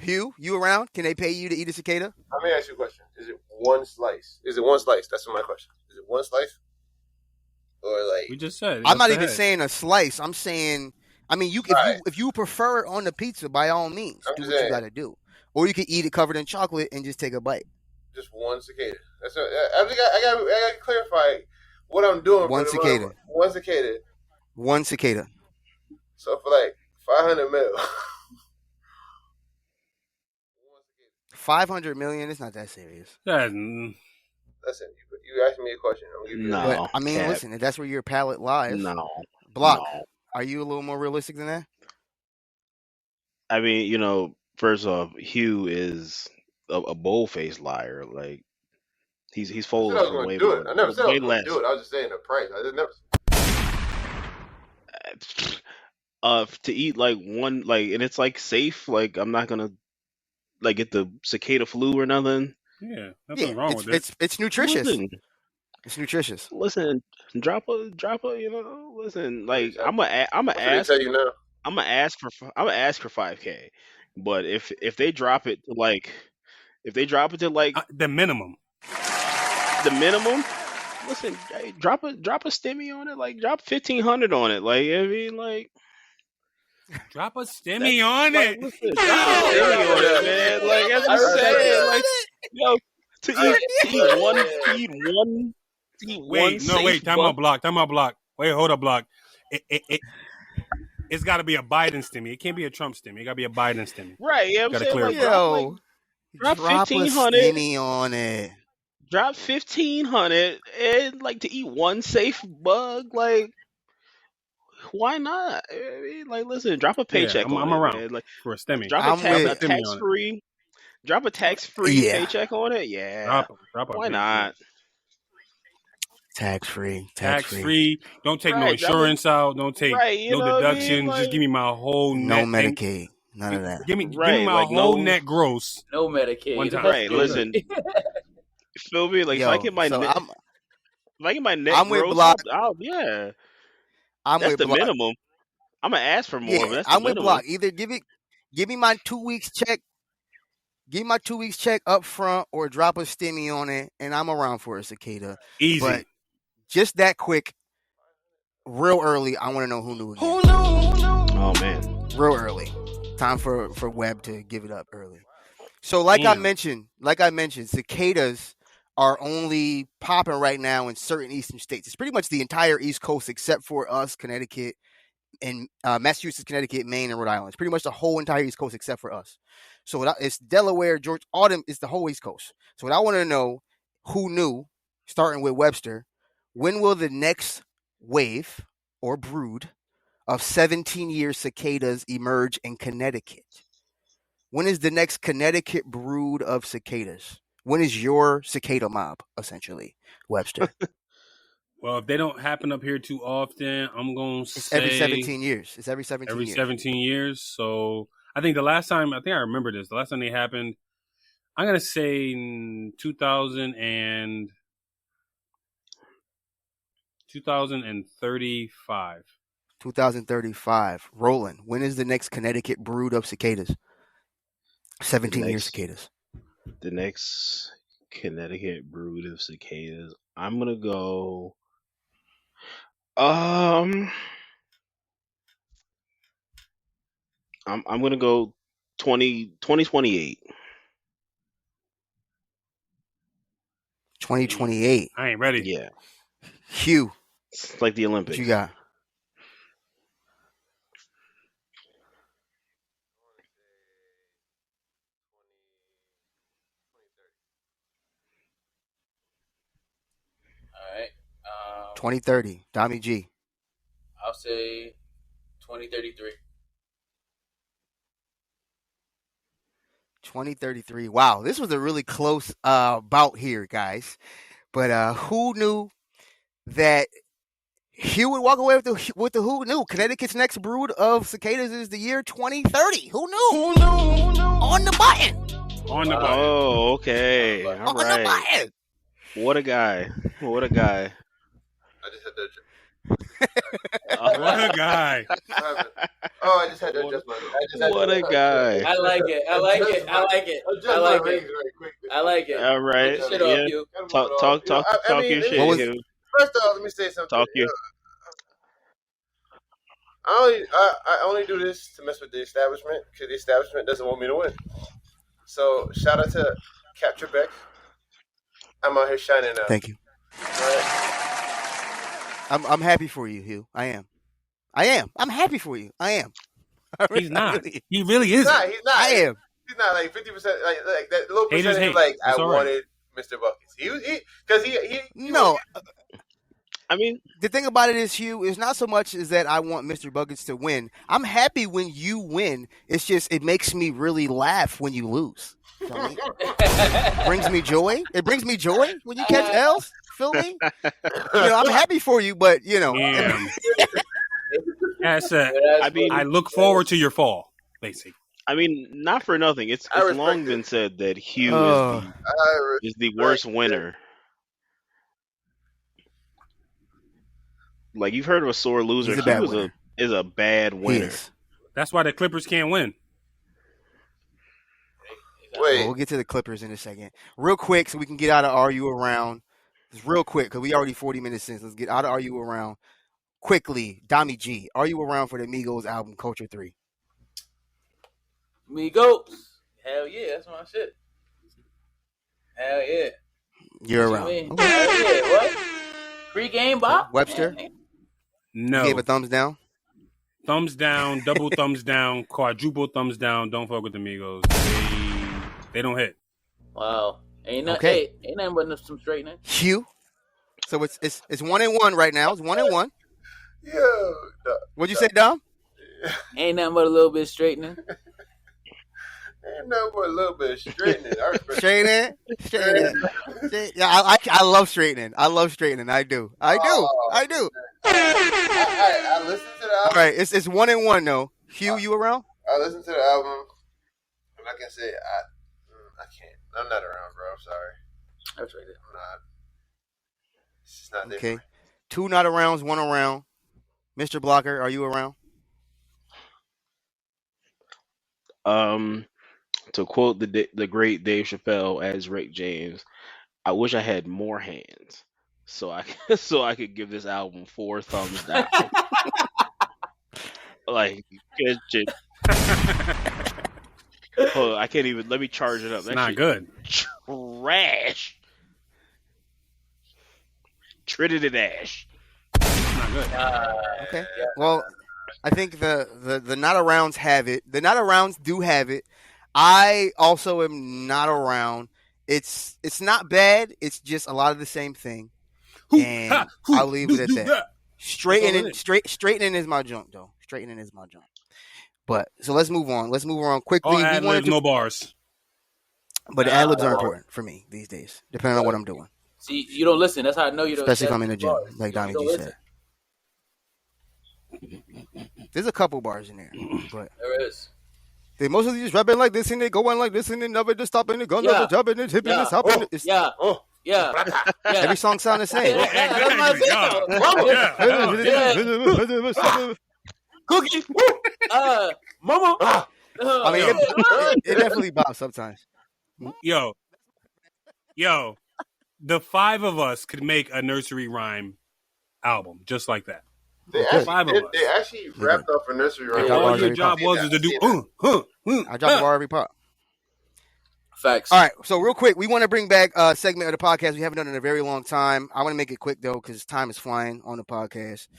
Hugh, you around? Can they pay you to eat a cicada? Let me ask you a question. Is it one slice? Is it one slice? That's my question. Is it one slice? Or like we just said. I'm not even saying a slice. I'm saying, I mean, if you prefer it on the pizza, by all means, do what you got to do. Or you can eat it covered in chocolate and just take a bite. Just one cicada. That's what, I got to clarify what I'm doing. One cicada. One cicada. One cicada. So for like 500 mil. 500 million. It's not that serious. Listen, you asked me a question. I'm giving you but, I mean, listen, if that's where your palate lies. No. Block. No. Are you a little more realistic than that? I mean, first off, Hugh is a bold-faced liar. Like he's full of way more. I never said I was going to do it. I was just saying the price. I just never. To eat like one, like, and it's like safe. Like I'm not gonna like get the cicada flu or nothing. Yeah, nothing wrong with it. It's nutritious. It's nutritious. Listen, drop a. Listen, like I'm gonna ask. Tell you now. I'm gonna ask for $5,000, but if they drop it to like, the minimum, listen, hey, drop a Stimmy on it, like drop 1,500 on it, like I mean, like drop a Stimmy on it. Listen, drop a Stimmy on it, man. Like as I'm saying, like to eat one. Wait, time out, block. Wait, hold up, block. It's got to be a Biden Stimmy. It can't be a Trump Stimmy. It got to be a Biden Stimmy. Right. Yeah, I'm saying, drop 1,500 Stimmy on it. Drop 1,500 and like to eat one safe bug. Like, why not? I mean, like, listen, drop a paycheck. I'm around, man. Like for a Stimmy. Drop a tax-free. Drop a tax-free paycheck on it. Yeah. Drop why not? Tax-free. Don't take no insurance out. Don't take no deductions. I mean? Like, just give me my whole net. No Medicaid. None of that. Give me my whole net gross. No Medicaid. One time. Right. Listen. You feel me? Like, if I get my net I'm gross, with Block. That's the minimum. I'm gonna ask for more. Yeah, but that's I'm the with Block. Either give me my 2 weeks check. Give my 2 weeks check up front, or drop a Stimmy on it, and I'm around for a cicada. Easy. But just that quick, real early, I want to know who knew again. Who knew? Oh man, real early. Time for Webb to give it up early. So like I mentioned, cicadas are only popping right now in certain eastern states. It's pretty much the entire East Coast except for us, Connecticut, and Massachusetts, Connecticut, Maine, and Rhode Island. It's pretty much the whole entire East Coast except for us. So it's Delaware, Georgia, Autumn. It's the whole East Coast. So what I want to know, who knew, starting with Webster, when will the next wave or brood of 17-year cicadas emerge in Connecticut? When is the next Connecticut brood of cicadas? When is your cicada mob, essentially, Webster? Well, if they don't happen up here too often, I'm going to say... every 17 years. It's every 17 years. Every 17 years. So I think the last time... I remember this. The last time they happened, I'm going to say in 2000 and... 2035. 2035. Roland, when is the next Connecticut brood of cicadas? 17-year cicadas. The next Connecticut brood of cicadas. I'm gonna go. I'm gonna go 2028. 2028. I ain't ready. Yeah, Hugh, it's like the what Olympics. you got? All right. 2030. Dami G. I'll say 2033. 2033. Wow, this was a really close bout here, guys. But who knew that Hugh would walk away with the who knew? Connecticut's next brood of cicadas is the year 2030. Who knew? Who knew? On the button. On the button. Oh, okay. All On right. the button. What a guy. What a guy. I just had to. What a guy. Oh, I just had to adjust my. What a guy. I like it. I like it. I like it. I like it. I like it. All right. Get shit off you. Talk your shit. Hugh. First off, let me say something. Talk your. I only do this to mess with the establishment because the establishment doesn't want me to win. So shout out to Capture Beck. I'm out here shining now. Thank you. Right? I'm happy for you, Hugh. I am. I'm happy for you. I am. He's not. He really isn't. He's not. I am. He's not like 50%. Like that little Haters percentage. hate. Like It's I all right. wanted Mr. Buckets. Because he. No. I mean, The thing about it is, Hugh, is not so much as that I want Mr. Buckets to win. I'm happy when you win. It's just it makes me really laugh when you lose. You know what I mean? Brings me joy. It brings me joy when you catch L's. Feel me? I'm happy for you, but Yeah. That's it. I mean, I look forward to your fall, basically. I mean, not for nothing. It's I respect long it. been said that Hugh Oh. is the worst winner. Like you've heard of a sore loser. He's a bad Hugh winner. is a bad He winner. is. That's why the Clippers can't win. Wait. We'll get to the Clippers in a second. Real quick, so we can get out of Are You Around. Just real quick, because we already 40 minutes in. Let's get out of Are You Around. Quickly, Dami G, Are You Around for the Migos album Culture 3? Migos. Hell yeah, that's my shit. Hell yeah. You're What you around. mean? Okay. Hell yeah. What? Pre-game bop? Webster? No. You gave a thumbs down? Thumbs down, double thumbs down, quadruple thumbs down. Don't fuck with the Migos. They don't hit. Wow. Ain't nothing. Okay. Hey, ain't nothing but some straightening. Hugh? So it's 1-1 right now. It's 1-1. Yo. What'd you say, Dom? Ain't nothing but a little bit straightening. Ain't nothing but a little bit of straightening. I respect Straightening? Yeah, I love straightening. I love straightening. I do. I do. I listened to the All album. right, it's 1-1 though. Hugh, you around? I listened to the album. And I can say I can't. I'm not around, bro. I'm sorry. That's right there. I'm not. It's just not there. Okay. 2 not arounds, 1 around. Mr. Blocker, are you around? To quote the great Dave Chappelle as Rick James, I wish I had more hands so I could give this album 4 thumbs down. Like, hold on, I can't even. Let me charge it up. It's not good. Trash. Trinidad. It's not good. Okay. Well, I think the not arounds have it. The not arounds do have it. I also am not around. It's not bad. It's just a lot of the same thing. And I'll leave it at that. Straightening is my junk, though. Straightening is my junk. But so let's move on. Let's move on quickly. All ad-libs, no bars. But the ad-libs are important for me these days, depending on what I'm doing. See, you don't listen. That's how I know you don't. Especially if I'm in the gym, like Donnie G said. There's a couple bars in there, but There is. they mostly just rapping like this and they going like this and they never just stopping. They go never jumping and tipping and stopping. Yeah. Every song sounds the same. Cookie. Mama. I mean, it definitely bops sometimes. Yo, the five of us could make a nursery rhyme album just like that. They actually wrapped up a nursery rhyme. All your job was to do. I drop a bar every pop. Facts. All right, so real quick, we want to bring back a segment of the podcast we haven't done in a very long time. I want to make it quick, though, because time is flying on the podcast.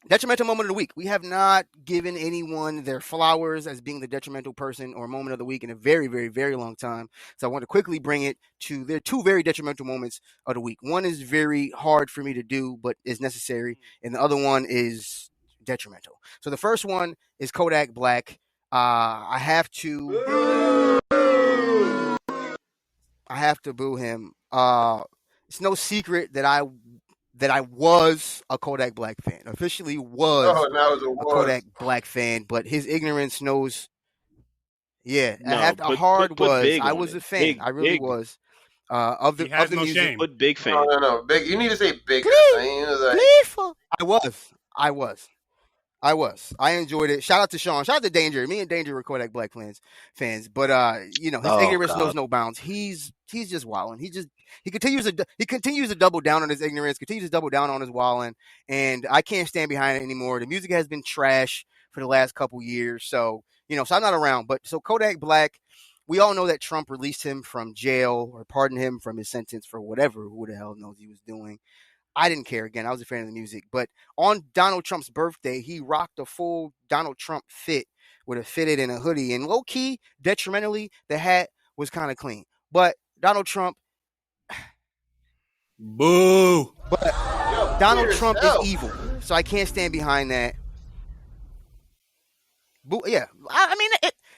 Detrimental moment of the week. We have not given anyone their flowers as being the detrimental person or moment of the week in a very, very, very long time. So I want to quickly bring it to their two very detrimental moments of the week. One is very hard for me to do, but is necessary. And the other one is detrimental. So the first one is Kodak Black. I have to boo him. It's no secret that I was a Kodak Black fan. Officially was a Kodak Black fan, but his ignorance knows. Yeah, I was a fan. I really was. Of the music. Shame. Put big fan. No. Big. You need to say big. I was. I enjoyed it. Shout out to Sean. Shout out to Danger. Me and Danger were Kodak Black fans. But his ignorance knows no bounds. He's just wilding. He continues to double down on his ignorance. Continues to double down on his wilding, and I can't stand behind it anymore. The music has been trash for the last couple years. So so I'm not around. But so Kodak Black, we all know that Trump released him from jail or pardoned him from his sentence for whatever. Who the hell knows he was doing. I didn't care. Again, I was a fan of the music. But on Donald Trump's birthday, he rocked a full Donald Trump fit with a fitted and a hoodie. And low-key, detrimentally, the hat was kind of clean. But Donald Trump... Boo! But Donald Trump is evil. So I can't stand behind that. Boo, yeah. I mean,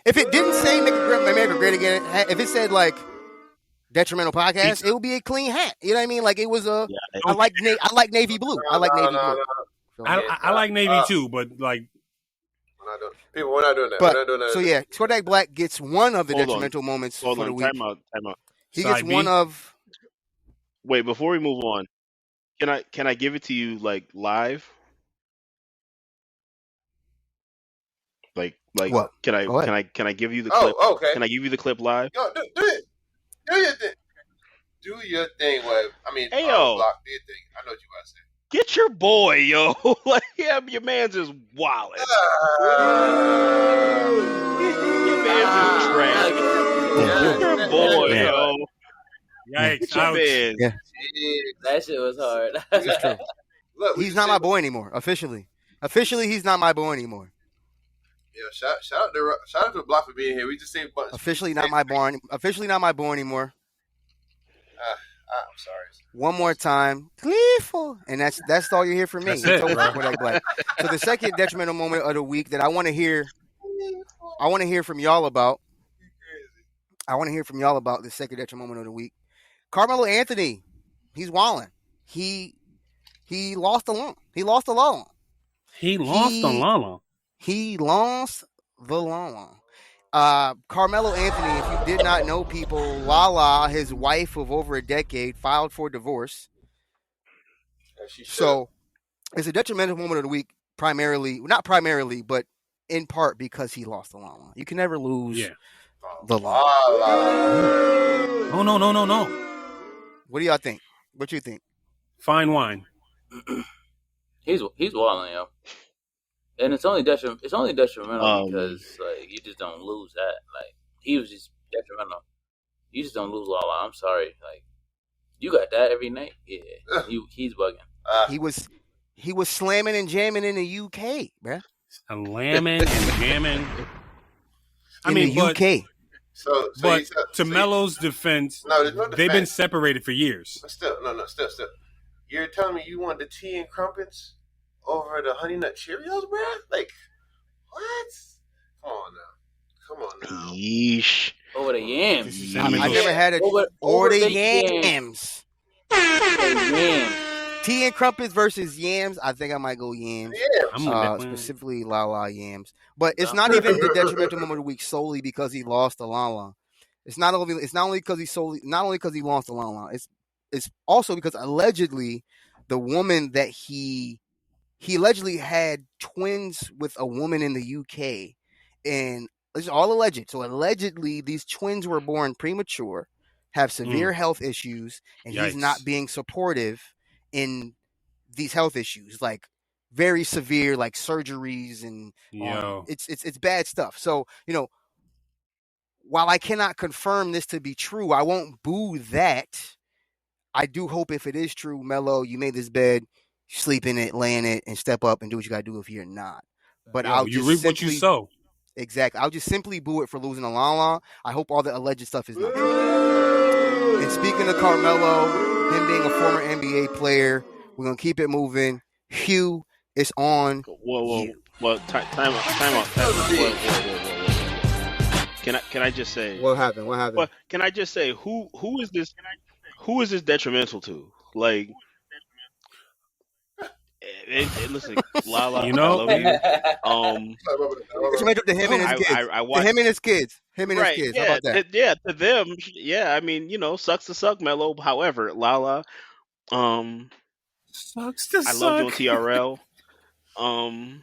if it didn't say Make America Great Again, if it said, like... Detrimental podcast, it would be a clean hat. You know what I mean? Like it was a. Yeah, I like navy blue. I like navy blue. So, I like navy too, but like. We're not doing that. We're not doing that. So yeah, Kodak Black gets one of the detrimental moments for the week. Time out. He gets one of. Wait, before we move on, can I give it to you like live? Like what? Can I give you the clip? Oh, okay. Can I give you the clip live? Yo, do it. Do your thing. Do your thing. Hey, yo. Block, do your thing. I know what you want to say. Get your boy, yo. Like, yeah, your man's just wildin'. Your man's just trash. Your boy, yo. Yikes. Your man. Yeah. That shit was hard. It's true. Look, he's not my boy anymore. Officially, he's not my boy anymore. Yeah, shout out to Block for being here. We just saved buttons. Officially not my boy anymore. I'm sorry. One more time, Gleeful, and that's all you hear from me. That's it, bro. So the second detrimental moment of the week that I want to hear from y'all about. I want to hear from y'all about the second detrimental moment of the week. Carmelo Anthony, he's wilding. He lost the law. He lost the law. Carmelo Anthony, if you did not know, people, Lala, his wife of over a decade, filed for divorce. So it's a detrimental moment of the week, not primarily, but in part because he lost the Lala. You can never lose the Lala. Oh, no. What do y'all think? What you think? Fine wine. He's wilding, yo. And it's only detrimental because like you just don't lose that. Like he was just detrimental. You just don't lose Lala. I'm sorry. Like you got that every night. Yeah, he's bugging. He was slamming and jamming in the UK, bruh. Slamming and jamming. In the UK. But to Melo's defense, they've been separated for years. But still. You're telling me you want the tea and crumpets over the Honey Nut Cheerios, bruh? Like, what? Come on now. Yeesh. Over the yams. I never had it. Over the yams. Tea and crumpets versus yams. I think I might go yams. Specifically La La yams. But it's not even the detrimental moment of the week solely because he lost the La La. It's not only because he lost the line. It's also because allegedly the woman that he allegedly had twins with a woman in the UK, and it's all alleged. So allegedly these twins were born premature, have severe health issues, and he's not being supportive in these health issues, like very severe, like surgeries and it's bad stuff. So while I cannot confirm this to be true, I won't boo that. I do hope if it is true, Melo, you made this bed, sleep in it, lay in it, and step up and do what you got to do if you're not. But you reap what you sow. Exactly. I'll just simply boo it for losing a la. I hope all the alleged stuff is not true. And speaking of Carmelo, him being a former NBA player, we're going to keep it moving. Hugh, it's on. Whoa. Well, time out. Whoa. Can I just say what happened? Well, can I just say who is this? Who is this detrimental to? Like, listen, Lala, I love you. Detrimental to him and his kids. To him and his kids. Him and his kids. Yeah, how about that? To them. Yeah, I mean, sucks to suck, Melo. However, Lala, sucks to suck. I love you on TRL.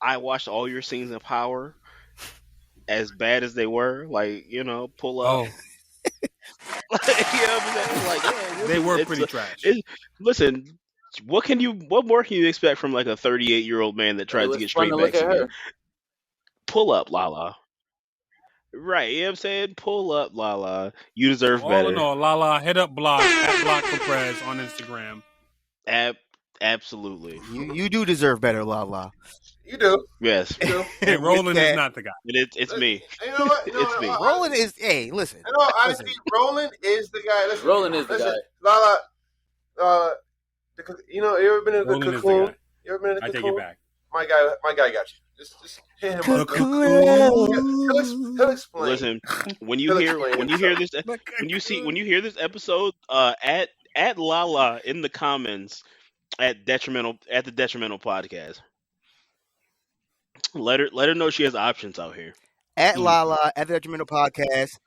I watched all your scenes in Power. As bad as they were, like, pull up. You know what I'm saying? Like, yeah, they were pretty trash. Listen, what more can you expect from like a 38-year-old man that tries to get straight back to you? Pull up, Lala. Right, you know what I'm saying? Pull up, Lala. You deserve better. All in all, Lala, hit up Block at Block for Prez on Instagram. Absolutely. You do deserve better, Lala. You do. Yes. You do. Hey, Roland is not the guy. It's me. You know what? It's me. Roland is. Hey, listen. Honestly, Roland is the guy. Listen, Roland is the guy. Lala, you ever been in the cocoon? You ever been in the cocoon? I take it back. My guy got you. Just hit him up. He'll explain. Listen, when you hear this episode, at Lala in the comments at the Detrimental podcast. Let her know she has options out here. At Lala, at the Detrimental podcast,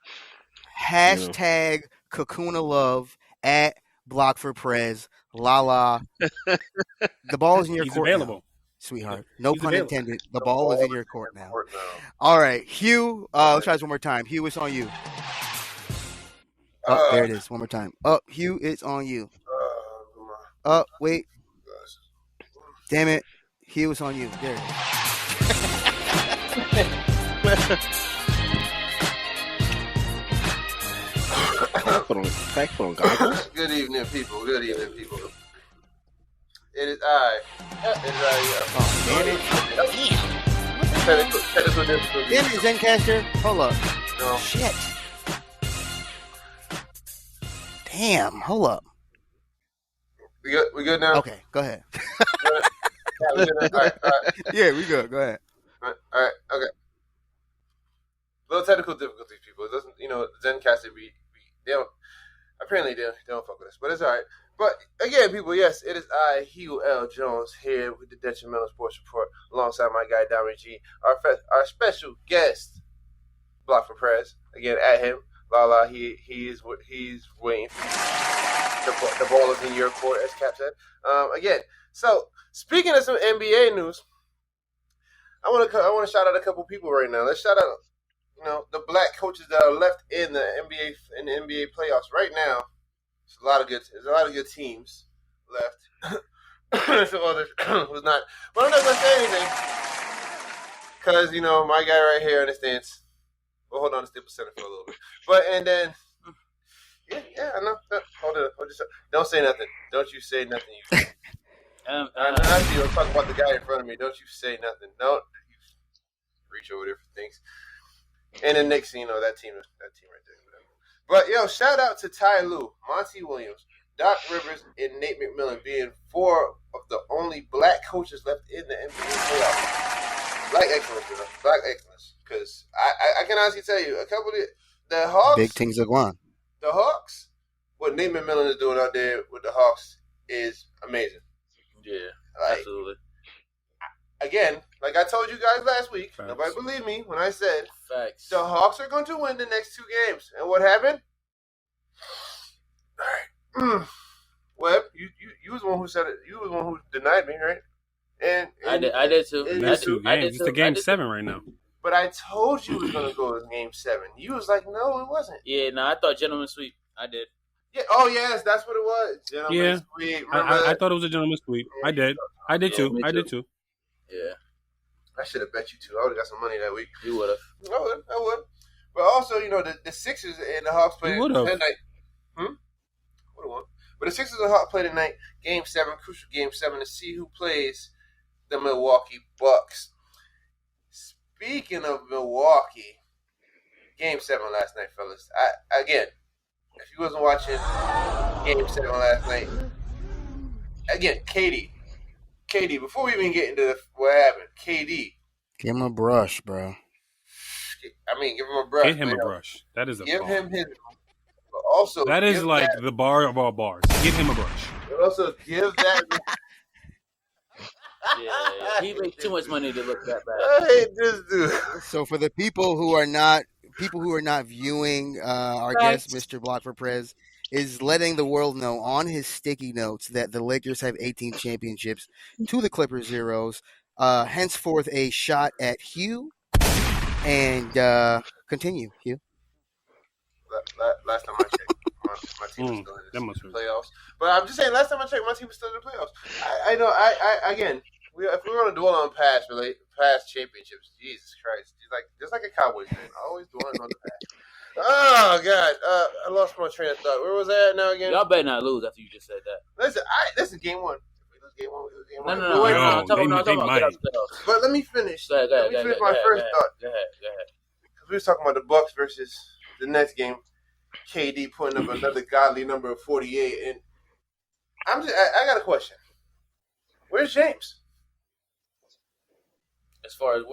hashtag Cocoon of Love, at Block for Prez, Lala. The ball is in your court available. Now, sweetheart. No pun intended. The ball is in your court now. All right, Hugh, let's try this one more time. Hugh, it's on you. Oh, there it is. One more time. Hugh, it's on you. Wait. Damn it. Hugh, it's on you. There it is. Put on goggles. Good evening, people. It is I. Damn it, Zencaster. Hold up. No. Shit. Damn. Hold up. We good now? Okay, go ahead. All right. Yeah, we good. Go ahead. All right. Okay. Little technical difficulties, people. It doesn't, Zencaster, they don't fuck with us, but it's all right. But again, people, yes, it is I, Hugh L. Jones, here with the Detrimental Sports Report, alongside my guy Diamond G, our special guest, Block for Prez. Again, at him, Lala, he's waiting. The ball is in your court, as Cap said. Again, so speaking of some NBA news, I want to shout out a couple people right now. Let's shout out, the black coaches that are left in the NBA playoffs right now. There's a lot of good teams left. Some others who's not. But I'm not gonna say anything because my guy right here understands. We'll hold on to Staples Center for a little bit. But and then I know. Hold it. Don't say nothing. Don't you say nothing. Actually, talk about the guy in front of me. Don't you say nothing. Don't reach over there for things. And then next thing you know, that team right there. But shout out to Ty Lue, Monty Williams, Doc Rivers, and Nate McMillan being 4 of the only black coaches left in the NBA playoffs. Black excellence, because I can honestly tell you, a couple of the Hawks, big things are going. The Hawks, what Nate McMillan is doing out there with the Hawks is amazing. Yeah, absolutely. again, like I told you guys last week, Facts. nobody believed me when I said Facts. the Hawks are going to win the next 2 games. And what happened? All right. Webb, you was the one who said it. You was the one who denied me, right? And I did too. That's 2 games. It's the game 7 right now. But I told you it was going to go to game 7. You was like, no, it wasn't. Yeah, no, I thought gentleman sweep. I did. Yeah. Oh, yes, that's what it was. Gentleman sweep. I thought it was a gentleman sweep. I did. I did too. I did too. Yeah. I should have bet you too. I would have got some money that week. You would have. I would. But also, the Sixers and the Hawks played that night. Would have won. But the Sixers and the Hawks played tonight. Game 7, crucial game 7 to see who plays the Milwaukee Bucks. Speaking of Milwaukee, game 7 last night, fellas. Again, if you wasn't watching game 7 last night, again, KD, before we even get into what happened, KD. Give him a brush, bro. I mean, give him a brush. Give him a brush. That is a Give bar. him his. But also, that is like the bar of all bars. Give him a brush. But also, give that. Yeah, he makes too much money to look that bad. I hate this dude. So for the people who are not viewing our guest, Mr. Block for Prez, is letting the world know on his sticky notes that the Lakers have 18 championships to the Clippers 0s. Henceforth, a shot at Hugh. And continue, Hugh. Last time I checked, my team was still in the playoffs. But I'm just saying, last time I checked, my team was still in the playoffs. I know. Again, if we're going to dwell on past championships, Jesus Christ, just like a Cowboys fan, always dwelling on the past. Oh God, I lost my train of thought. Where was I at now again? Y'all better not lose after you just said that. Listen, game 1. We lose game 1. We lose game 1. No. I'm talking about playoffs. But let me finish. Go ahead, let me finish my first thought. Go ahead. Because we were talking about the Bucks versus the next game. KD putting up another godly number of 48, and I got a question. Where's James? As far as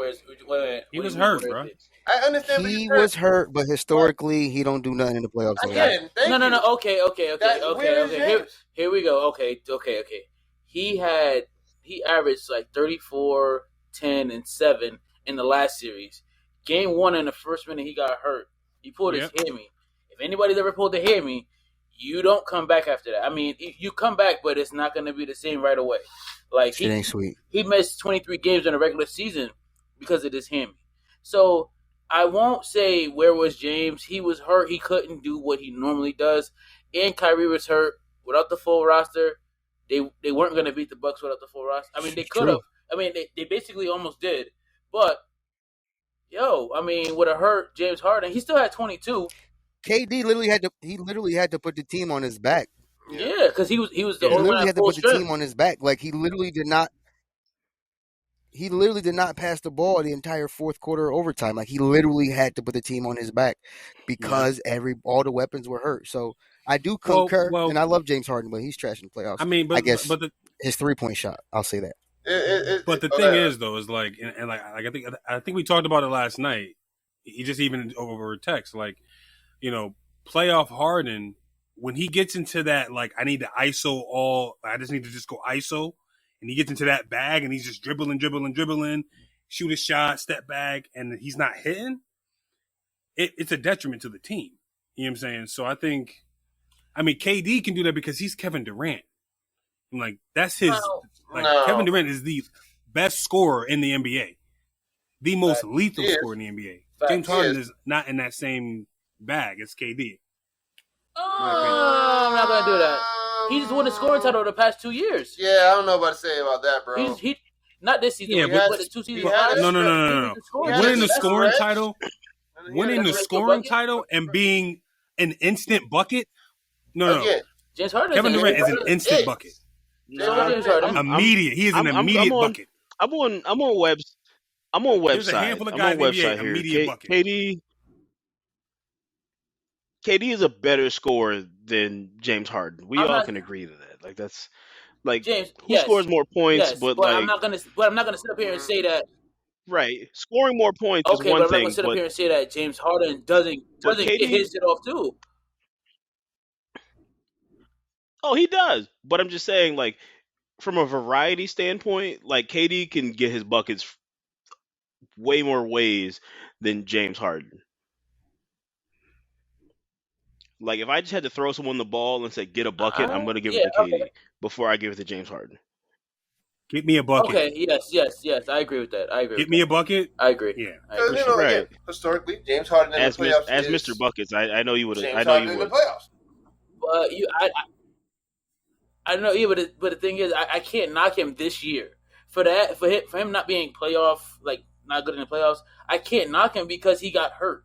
he was hurt, bro. I understand he was hurt, but historically he don't do nothing in the playoffs. Again, no. Okay. Here we go. Okay. He averaged like 34, 10, and 7 in the last series. Game 1 in the first minute he got hurt. He pulled his hammy. If anybody's ever pulled the hammy, you don't come back after that. I mean, you come back, but it's not going to be the same right away. Like it ain't sweet. He missed 23 games in a regular season because of this hammy. So I won't say where was James. He was hurt. He couldn't do what he normally does. And Kyrie was hurt. Without the full roster, they weren't going to beat the Bucks without the full roster. I mean, they could have. I mean, they basically almost did. But with a hurt James Harden, he still had 22. KD literally had to put the team on his back. Yeah, because he was the only one. He literally had to put the team on his back. Like he literally did not pass the ball the entire fourth quarter overtime. Like he literally had to put the team on his back because all the weapons were hurt. So I do concur, and I love James Harden, but he's trash in the playoffs. I mean, but his 3-point shot, I'll say that. But the thing is, though, is like, and like I think we talked about it last night. He just even over text, like, playoff Harden, when he gets into that, like, I need to ISO I just need to just go ISO, and he gets into that bag and he's just dribbling, shoot a shot, step back, and he's not hitting, it's a detriment to the team. You know what I'm saying? So KD can do that because he's Kevin Durant. And like, that's his, Kevin Durant is the best scorer in the NBA. The most lethal scorer in the NBA. James Harden is not in that same bag as KD. I'm not gonna do that. He just won the scoring title the past 2 years. Yeah, I don't know what to say about that, bro. He not this season. Yeah, but the 2 seasons. No. Winning the scoring title, and being an instant bucket. No. James Harden. Kevin Durant is an instant bucket. Immediate. He is an immediate bucket. I'm on Webb's. I'm on website. There's a handful of guys in the NBA, here. Immediate bucket. KD is a better scorer than James Harden. We all can agree to that. Like that's like James, who scores more points, yes, but I'm not gonna sit up here and say that. Right, scoring more points is one thing. I'm not gonna sit up here and say that James Harden doesn't KD, get his shit off too. Oh, he does. But I'm just saying, like, from a variety standpoint, like KD can get his buckets way more ways than James Harden. Like if I just had to throw someone the ball and say get a bucket, I'm going to give it to KD before I give it to James Harden. Get me a bucket. Okay, yes. I agree with that. I agree. Get me a bucket. I agree. Yeah. Because you know, again, historically, James Harden in the playoffs as Mr. Buckets, I know you would. James Harden in the playoffs. I know. Yeah, but the thing is, I can't knock him this year for that. For him not being playoff, like not good in the playoffs. I can't knock him because he got hurt.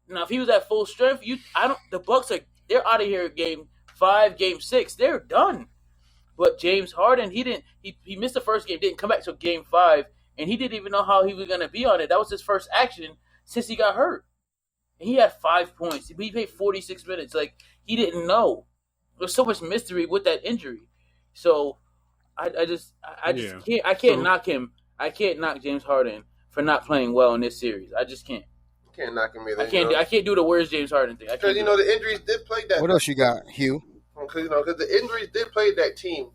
Now, if he was at full strength, the Bucks they're out of here. Game 5, Game 6, they're done. But James Harden, he missed the first game, didn't come back till Game 5, and he didn't even know how he was going to be on it. That was his first action since he got hurt. And he had 5 points. He played 46 minutes. Like, he didn't know. There's so much mystery with that injury. So, I can't knock him. I can't knock James Harden for not playing well in this series. I just can't. Can't knock him either. I can't do the where's James Harden thing. Because, the injuries did play that. What else you got, Hugh? Because the injuries did play that team,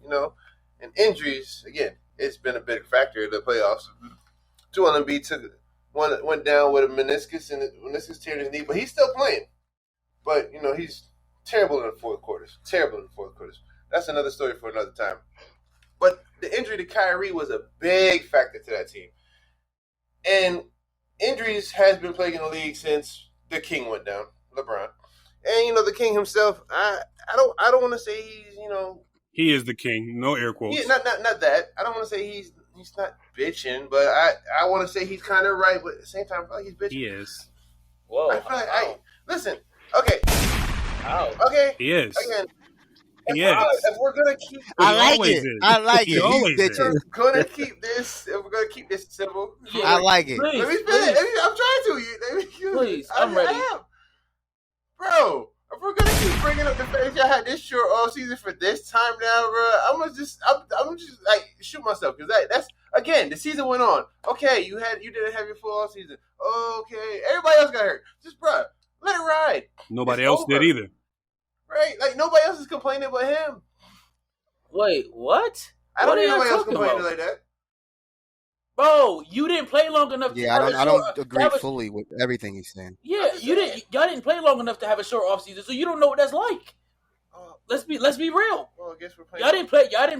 and injuries, again, it's been a big factor in the playoffs. Joel Embiid went down with a meniscus tear in his knee, but he's still playing. But, he's terrible in the fourth quarters. That's another story for another time. But the injury to Kyrie was a big factor to that team. And injuries has been plaguing the league since the King went down, LeBron. And the King himself, I don't want to say he's he is the king. No air quotes. Yeah, not that. I don't want to say he's not bitching, but I want to say he's kind of right. But at the same time, I feel like he's bitching. He is. Whoa. I feel like listen. Okay. Ow. Okay. He is. Again. If we're gonna keep, I like it. If we're gonna keep this simple. I like it. Please, let me finish. I'm trying to. Please, I'm ready. Bro, if we're gonna keep bringing up the fact that y'all had this short off season for this time now, bro, I'm just like shoot myself because that's again the season went on. Okay, you didn't have your full off season. Okay, everybody else got hurt. Just bro, let it ride. Nobody else did either. Right, like nobody else is complaining but him. Wait, what? I don't think nobody else complaining like that. Bro, you didn't play long enough. Yeah, I don't agree fully with everything he's saying. Yeah, y'all didn't play long enough to have a short off season, so you don't know what that's like. Let's be real. Well, I guess we're playing. Y'all didn't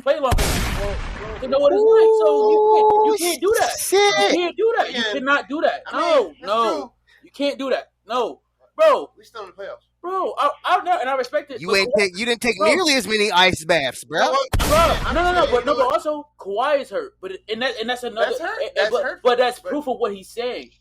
play long enough to know what it's like. So you can't do that. You can't do that. You cannot do that. No, you can't do that. No, bro. We still in the playoffs. Bro, I know, and I respect it. You didn't take nearly as many ice baths, bro. No, but also Kawhi is hurt, and that's another. That's hurt. But that's proof of what he's saying.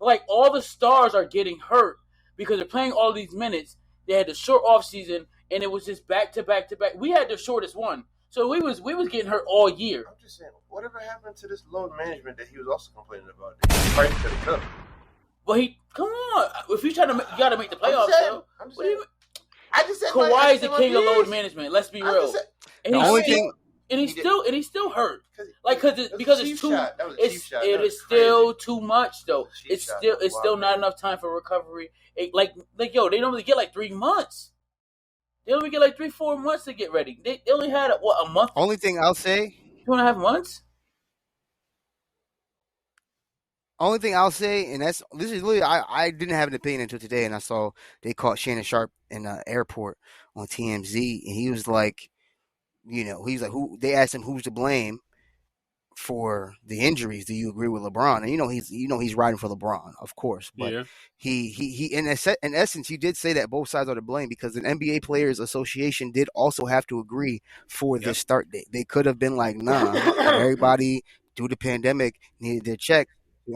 Like all the stars are getting hurt because they're playing all these minutes. They had the short off season, and it was just back to back to back. We had the shortest one, so we was getting hurt all year. I'm just saying, whatever happened to this load management that he was also complaining about? That he fighting to the cup. Well, come on. If you're trying to, you got to make the playoffs. I'm just saying. I just said Kawhi is the king of load management. Let's be real. And he's still hurt. Like because it's too. It is still too much though. It's still not enough time for recovery. Like yo, they normally get like 3 months. They only get like 3-4 months to get ready. They only had a month. Only thing I'll say. 2.5 months. Only thing I'll say, and this is literally, I didn't have an opinion until today, and I saw they caught Shannon Sharp in the airport on TMZ, and he was like, he's like, they asked him who's to blame for the injuries. Do you agree with LeBron? And he's riding for LeBron, of course, but yeah. he in essence, he did say that both sides are to blame because an NBA Players Association did also have to agree for this start date. They could have been like, nah, everybody due to pandemic needed their check. They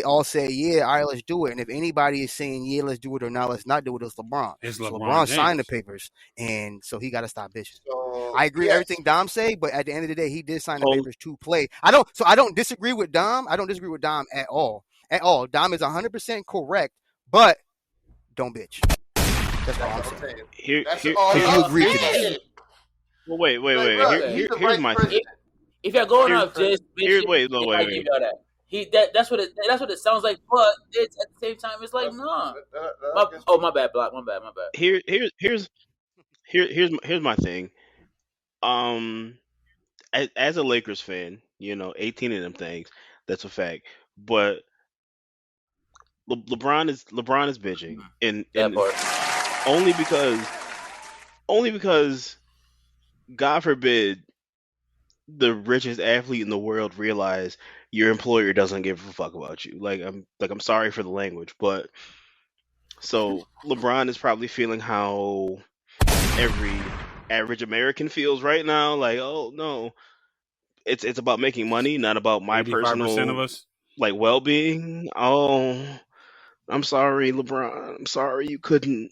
all say, yeah, all right, let's do it. And if anybody is saying, yeah, let's do it or not, let's not do it, it's LeBron. LeBron signed the papers, and so he got to stop bitching. I agree with everything Dom say, but at the end of the day, he did sign the papers to play. I don't disagree with Dom. I don't disagree with Dom at all. At all. Dom is 100% correct, but don't bitch. That's all I'm saying. If you agree to that. Well, wait. Here's my thing. If you're going off just bitching, wait. That's what it sounds like, but it's at the same time it's like nah. My bad, Block. My bad. Here's my thing. as a Lakers fan, 18 of them things. That's a fact. But LeBron is bitching, and only because God forbid the richest athlete in the world realize your employer doesn't give a fuck about you. I'm sorry for the language, but so LeBron is probably feeling how every average American feels right now. Like, oh no, it's about making money, not about my 85% personal of us. well-being. Oh, I'm sorry, LeBron. I'm sorry you couldn't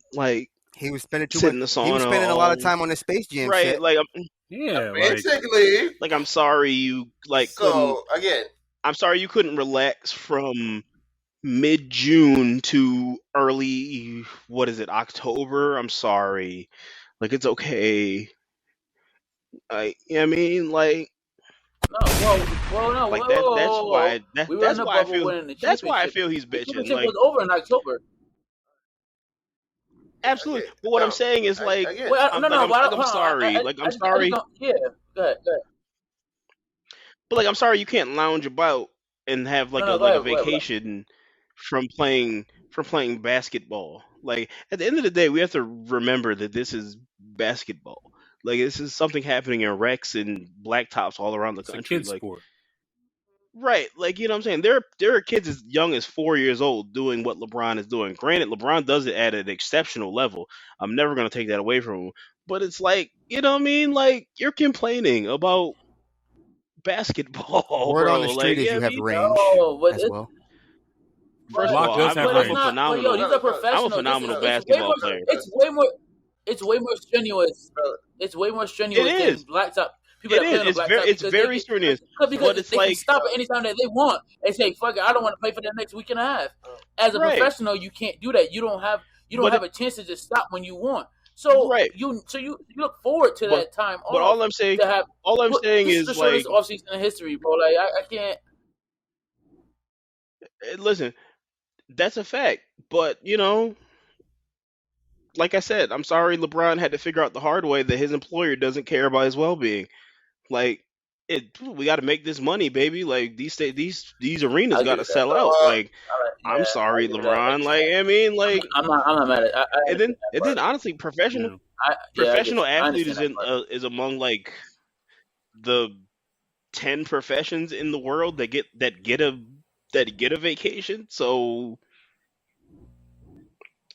he was spending too sit much. in the sauna. He was spending a lot of time on the Space Jam right, set. Basically. I'm sorry you couldn't. Again, I'm sorry you couldn't relax from mid-June to early October. I'm sorry. It's okay. No, that's why we were in the bubble winning the championship. that's why I feel he's bitching. The championship was over in October. Absolutely, but what I'm saying is I'm sorry. I'm sorry. Yeah, go ahead. But I'm sorry you can't lounge about and have a vacation from playing basketball. At the end of the day, we have to remember that this is basketball. This is something happening in recs and blacktops all around the country. It's a kid's sport. Right, what I'm saying. There are kids as young as 4 years old doing what LeBron is doing. Granted, LeBron does it at an exceptional level. I'm never gonna take that away from him. But it's you're complaining about basketball. Word bro. on the street is you have range as well. First of all, I'm a phenomenal basketball player. It's way more strenuous. It's way more strenuous than blacktop. It's very strenuous. Because they can stop at any time that they want and say, "Fuck it, I don't want to play for the next week and a half." As a professional, you can't do that. You don't have a chance to just stop when you want. So you look forward to that time. But all I'm saying is the shortest offseason in history, bro. I can't. Listen, that's a fact. But like I said, I'm sorry LeBron had to figure out the hard way that his employer doesn't care about his well-being. We got to make this money, baby. These arenas got to sell out. I'm sorry, LeBron. I'm not mad at it. And then honestly, professional athlete is among the 10 professions in the world that get a vacation. So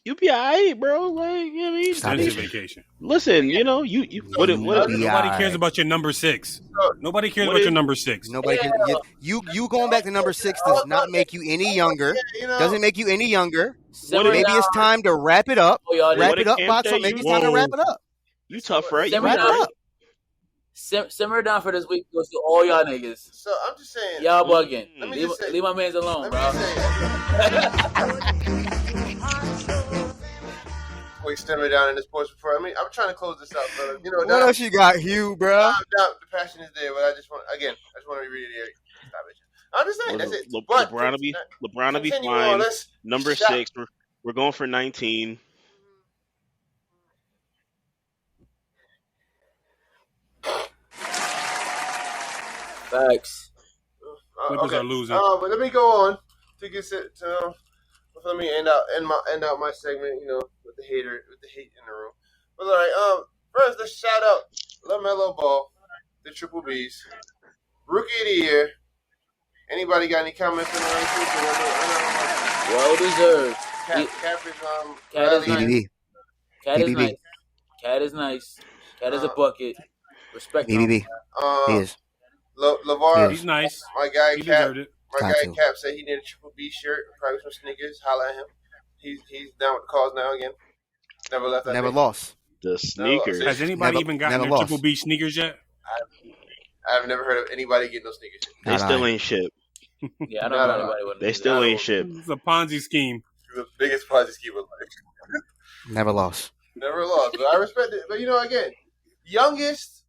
you'll be alright, bro. Vacation. Listen, nobody cares about your number 6. Nobody cares about your number 6. Nobody can. You going back to number 6 does not make you any younger. Doesn't make you any younger. Maybe it's time to wrap it up. Wrap it up, Boxer. Maybe it's time to wrap it up. You tough, right? You wrap it up. Simmer down for this week goes to all y'all niggas. So I'm just saying. Y'all bugging. Leave my mans alone, bro. Quick stimmer down in this portion before. I'm trying to close this out, brother. What else you got, Hugh, bro? The passion is there, but I just want to reiterate. Stop it. I'm just saying, that's it. LeBron will be fine. Number 6. We're going for 19. Facts. Clippers are losing. But let me go on to get to. Let me end out my segment. With the hate in the room. But all right. First, let's shout out LeMelo Ball, the Triple Bs, Rookie of the Year. Anybody got any comments on that? Well deserved. Cat is nice. Cat is nice. Cat is a bucket. Respect him. BBB. He is. LeVar. He's nice. My guy, he deserved it. My guy Cap said he needed a Triple B shirt, probably some sneakers. Holla at him. He's down with the cause now again. Never left. Never lost. The sneakers. Has anybody even gotten their Triple B sneakers yet? I've never heard of anybody getting those sneakers. They still ain't shipped. Yeah, I don't know anybody with. They still ain't shipped. It's a Ponzi scheme. The biggest Ponzi scheme of life. Never lost. Never lost. But I respect it. But again, youngest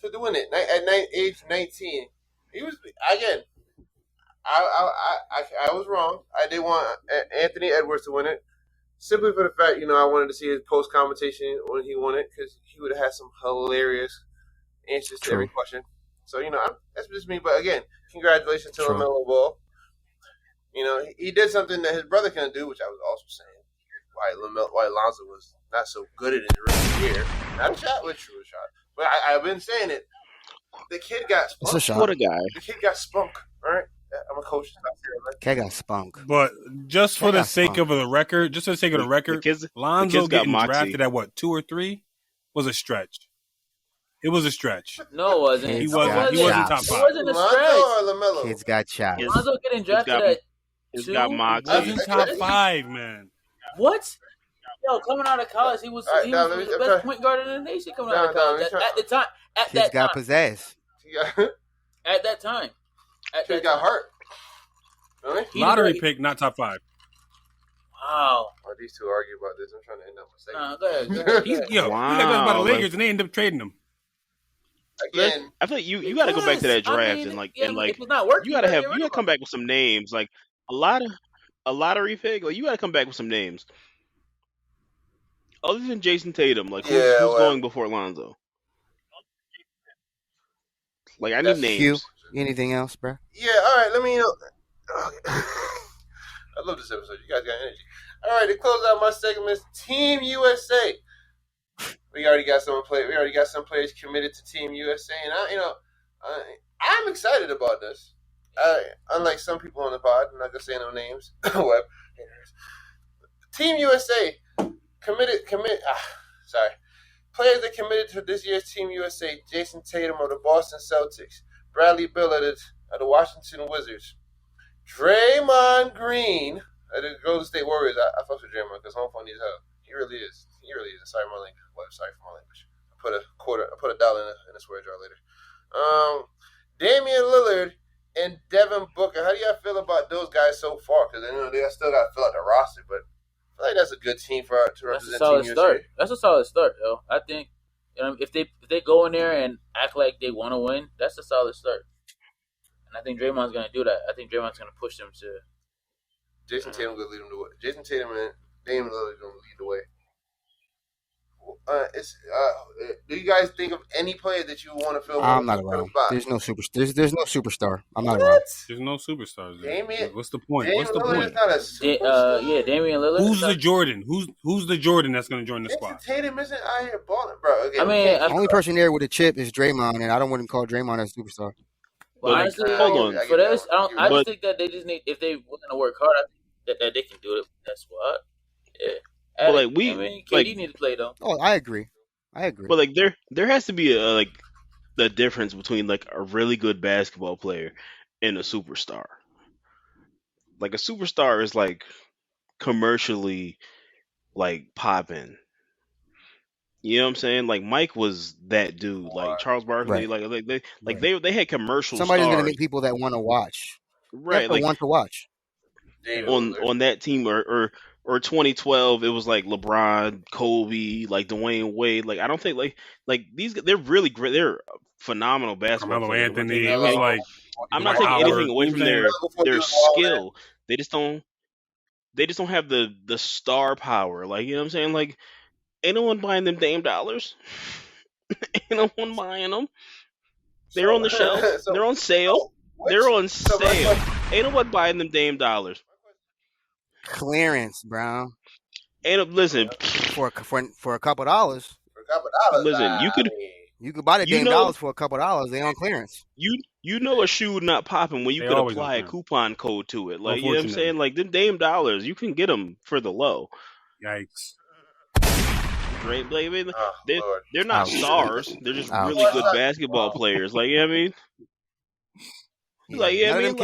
to doing it at age 19. He was again. I was wrong. I did want Anthony Edwards to win it, simply for the fact I wanted to see his post commentation when he won it because he would have had some hilarious answers to every question. So that's just me. But again, congratulations to LeMelo Ball. He did something that his brother couldn't do, which I was also saying. Why Lonzo was not so good at his rookie year. Not a shot, but true shot. But I've been saying it. The kid got spunk. It's a shot. What a guy. The kid got spunk. All right. I'm a coach. Kid got spunk. But just for the sake of the record, Lonzo getting drafted at what, 2 or 3 was a stretch. It was a stretch. No, it wasn't. He wasn't top 5. It wasn't a stretch. Or LeMelo? Kids got shots. Lonzo getting drafted at 2. Got mocked. Wasn't top 5, man. What? Yo, coming out of college, he was the best point guard in the nation coming out of college. At the time. Kids got possessed. At that time. Kids got hurt. Really? Lottery pick, not top 5. Wow. These two argue about this. I'm trying to end up with segment. Go ahead. He got about the Lakers, and they end up trading him. Again, I feel like you got to go back to that draft and if it's not working, you got to come back with some names, like a lottery pick. Like you got to come back with some names. Other than Jason Tatum, like who's going before Lonzo? Like I need names. Q. Anything else, bro? Yeah. All right. Let me. I love this episode. You guys got energy. All right. To close out my segment, Team USA. We already got some players committed to Team USA, and I'm excited about this. Unlike some people on the pod, I'm not gonna say no names. Web haters. Team USA committed. Players that committed to this year's Team USA: Jason Tatum of the Boston Celtics, Bradley Beal of the Washington Wizards, Draymond Green of the Golden State Warriors. I fuck with Draymond because home fun needs help. He really is. Sorry for my language. I put a dollar in a swear jar later. Damian Lillard and Devin Booker. How do y'all feel about those guys so far? Because they still got to fill out the roster, but I feel like that's a good team to represent Team USA. That's a solid start, yo. I think if they go in there and act like they want to win, that's a solid start. And I think Draymond's going to do that. I think Draymond's going to push them to. Jason Tatum going to lead them the way. Jason Tatum and Damian Lillard going to lead the way. Do you guys think of any player that you want to fill? I'm not around. There's no superstar. I'm not around. There's no superstars there. Damian, what's the point? Damian Lillard is not a superstar. Damian Lillard. Who's the Jordan? Who's the Jordan that's going to join the squad? Jason Tatum isn't out here balling, bro. Okay, the only person there with a chip is Draymond, and I don't want to call Draymond a superstar. Well, honestly, hold on. For this, I just think that they just need, if they want to work hard, I think that they can do it. That's what. Yeah. But KD need to play though. Oh, I agree. But there has to be the difference between like a really good basketball player and a superstar. Like a superstar is like commercially like popping. You know what I'm saying? Like Mike was that dude. Like Charles Barkley. Right. They had commercial. Somebody's stars. gonna make people that want to watch. Right. Want to watch. On that team or 2012, it was like LeBron, Kobe, like Dwayne Wade. Like I don't think like these they're really great. They're phenomenal basketball Carmelo players. Anthony. It was like I'm not taking anything away from their skill. They just don't have the star power. Like you know what I'm saying? Like ain't no one buying them damn dollars. Ain't no one buying them. They're on the shelf. They're on sale. They're on sale. Ain't no one buying them damn dollars. Clearance, bro. And listen, for a couple dollars. Listen, you could buy the damn dollars for a couple dollars. They on clearance. You know a shoe not popping when you could apply a coupon code to it. Like you know what I'm saying? Like them damn dollars, you can get them for the low. Yikes. Right, they're not stars. They're just really good basketball players. Like you know what I mean? Like yeah, none of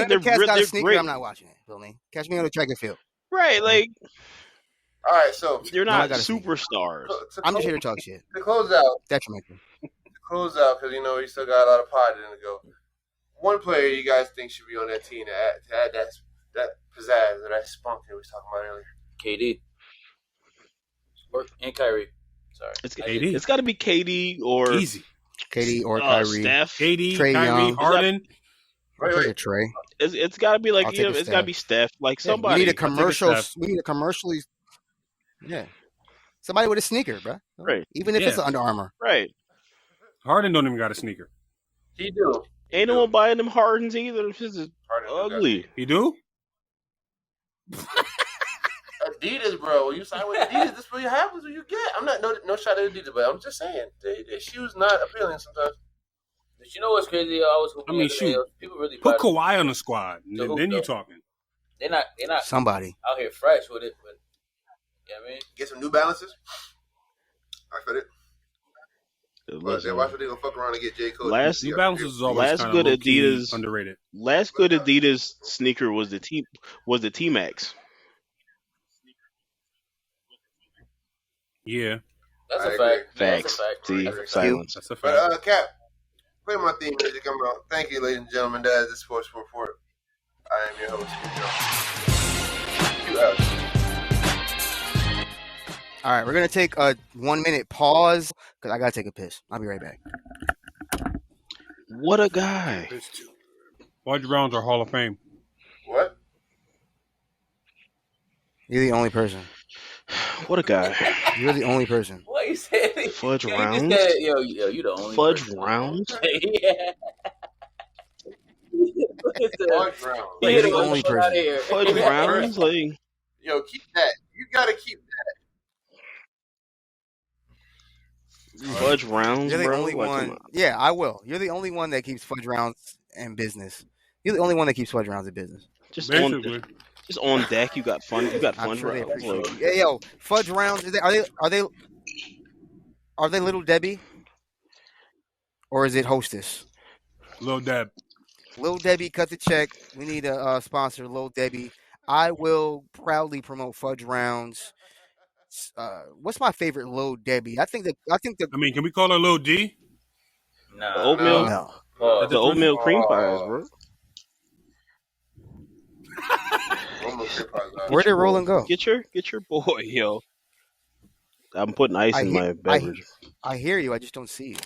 them cats got a sneaker. Great. I'm not watching it. Feel me? Catch me on the track and field. Right, like. All right, so they're not superstars. I'm just here to talk shit. To close out, Detrimental. To close out, because we still got a lot of pod in to go. One player you guys think should be on that team to add that pizzazz or that spunk that we was talking about earlier? KD. And Kyrie. Sorry, it's KD. It's got to be KD or easy. KD or Kyrie. Steph. KD, Trey Kyrie, Young. Harden. Right. Trey. It's got to be like it's got to be Steph. Like somebody. We need a commercial. We need a commercially. Yeah. Somebody with a sneaker, bro. Right. Even if it's Under Armour. Right. Harden don't even got a sneaker. He do. Ain't no one buying them Hardens either. Them shits is ugly. He do? Adidas, bro. When you sign with Adidas, this is what happens when you get. I'm not no shot at Adidas, but I'm just saying their shoes not appealing sometimes. But you know what's crazy? Shoot. People really put Kawhi on the squad. Then you talking. They're not somebody out here fresh with it, but you know what I mean? Get some New Balances. I feel it. But then watch what they gonna fuck around and get J. Cole. New Balances is always last good Adidas underrated. Last good Adidas sneaker was the T-Max. Yeah, that's a fact. Facts. See, silence. That's a fact. But Cap, play my theme music. I'm out. Thank you, ladies and gentlemen. That is the Sports Report. I am your host. You out. All right, we're going to take a 1 minute pause because I got to take a piss. I'll be right back. What a guy. Fudge rounds are Hall of Fame. What? You're the only person. What a guy. You're the only person. What you said? Fudge rounds? Yo, you the only Fudge person. rounds? Yeah. Fudge rounds. You're the only person. Fudge rounds? Like, yo, keep that. You got to keep that. Fudge rounds, You're the bro? only one. Yeah, I will. You're the only one that keeps fudge rounds in business. You're the only one that keeps fudge rounds in business. Just on deck, you got fun. You got fun. I'm sure they rounds. appreciate it. Yeah, yo, fudge rounds. Are they Little Debbie, or is it Hostess? Lil Deb. Lil Debbie, cut the check. We need a sponsor, Lil Debbie. I will proudly promote fudge rounds. What's my favorite Lil Debbie? I think that. I mean, can we call her Lil D? The oatmeal. No. The oatmeal cream pies, bro. Where did Roland go? Get your boy, yo. I'm putting ice in my beverage. I hear you. I just don't see you.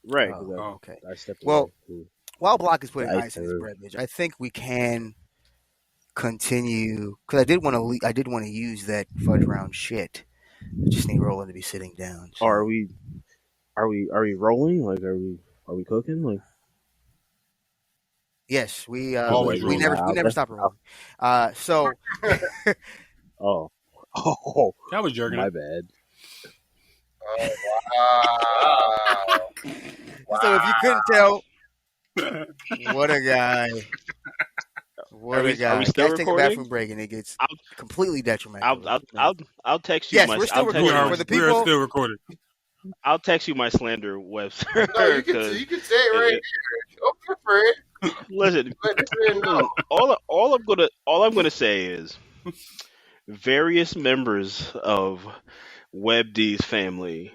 Right. Okay. I stepped well, away. while Block is putting ice in his beverage, I think we can continue because I did want to use that fudge round shit. I just need Roland to be sitting down. So. Are we rolling? Like, are we cooking? Like, yes, we never stop rolling. So. Oh, that was jerking. My bad. Oh, wow. So if you couldn't tell, what a guy. What a guy. Are we still Guys take a recording? bathroom break and it gets completely detrimental. I'll text you. Yes, we're still recording. For the people, we're still recording. I'll text you my slander website. No, you can say it right here. Okay, Fred. Listen, all I'm gonna say is various members of WebD's family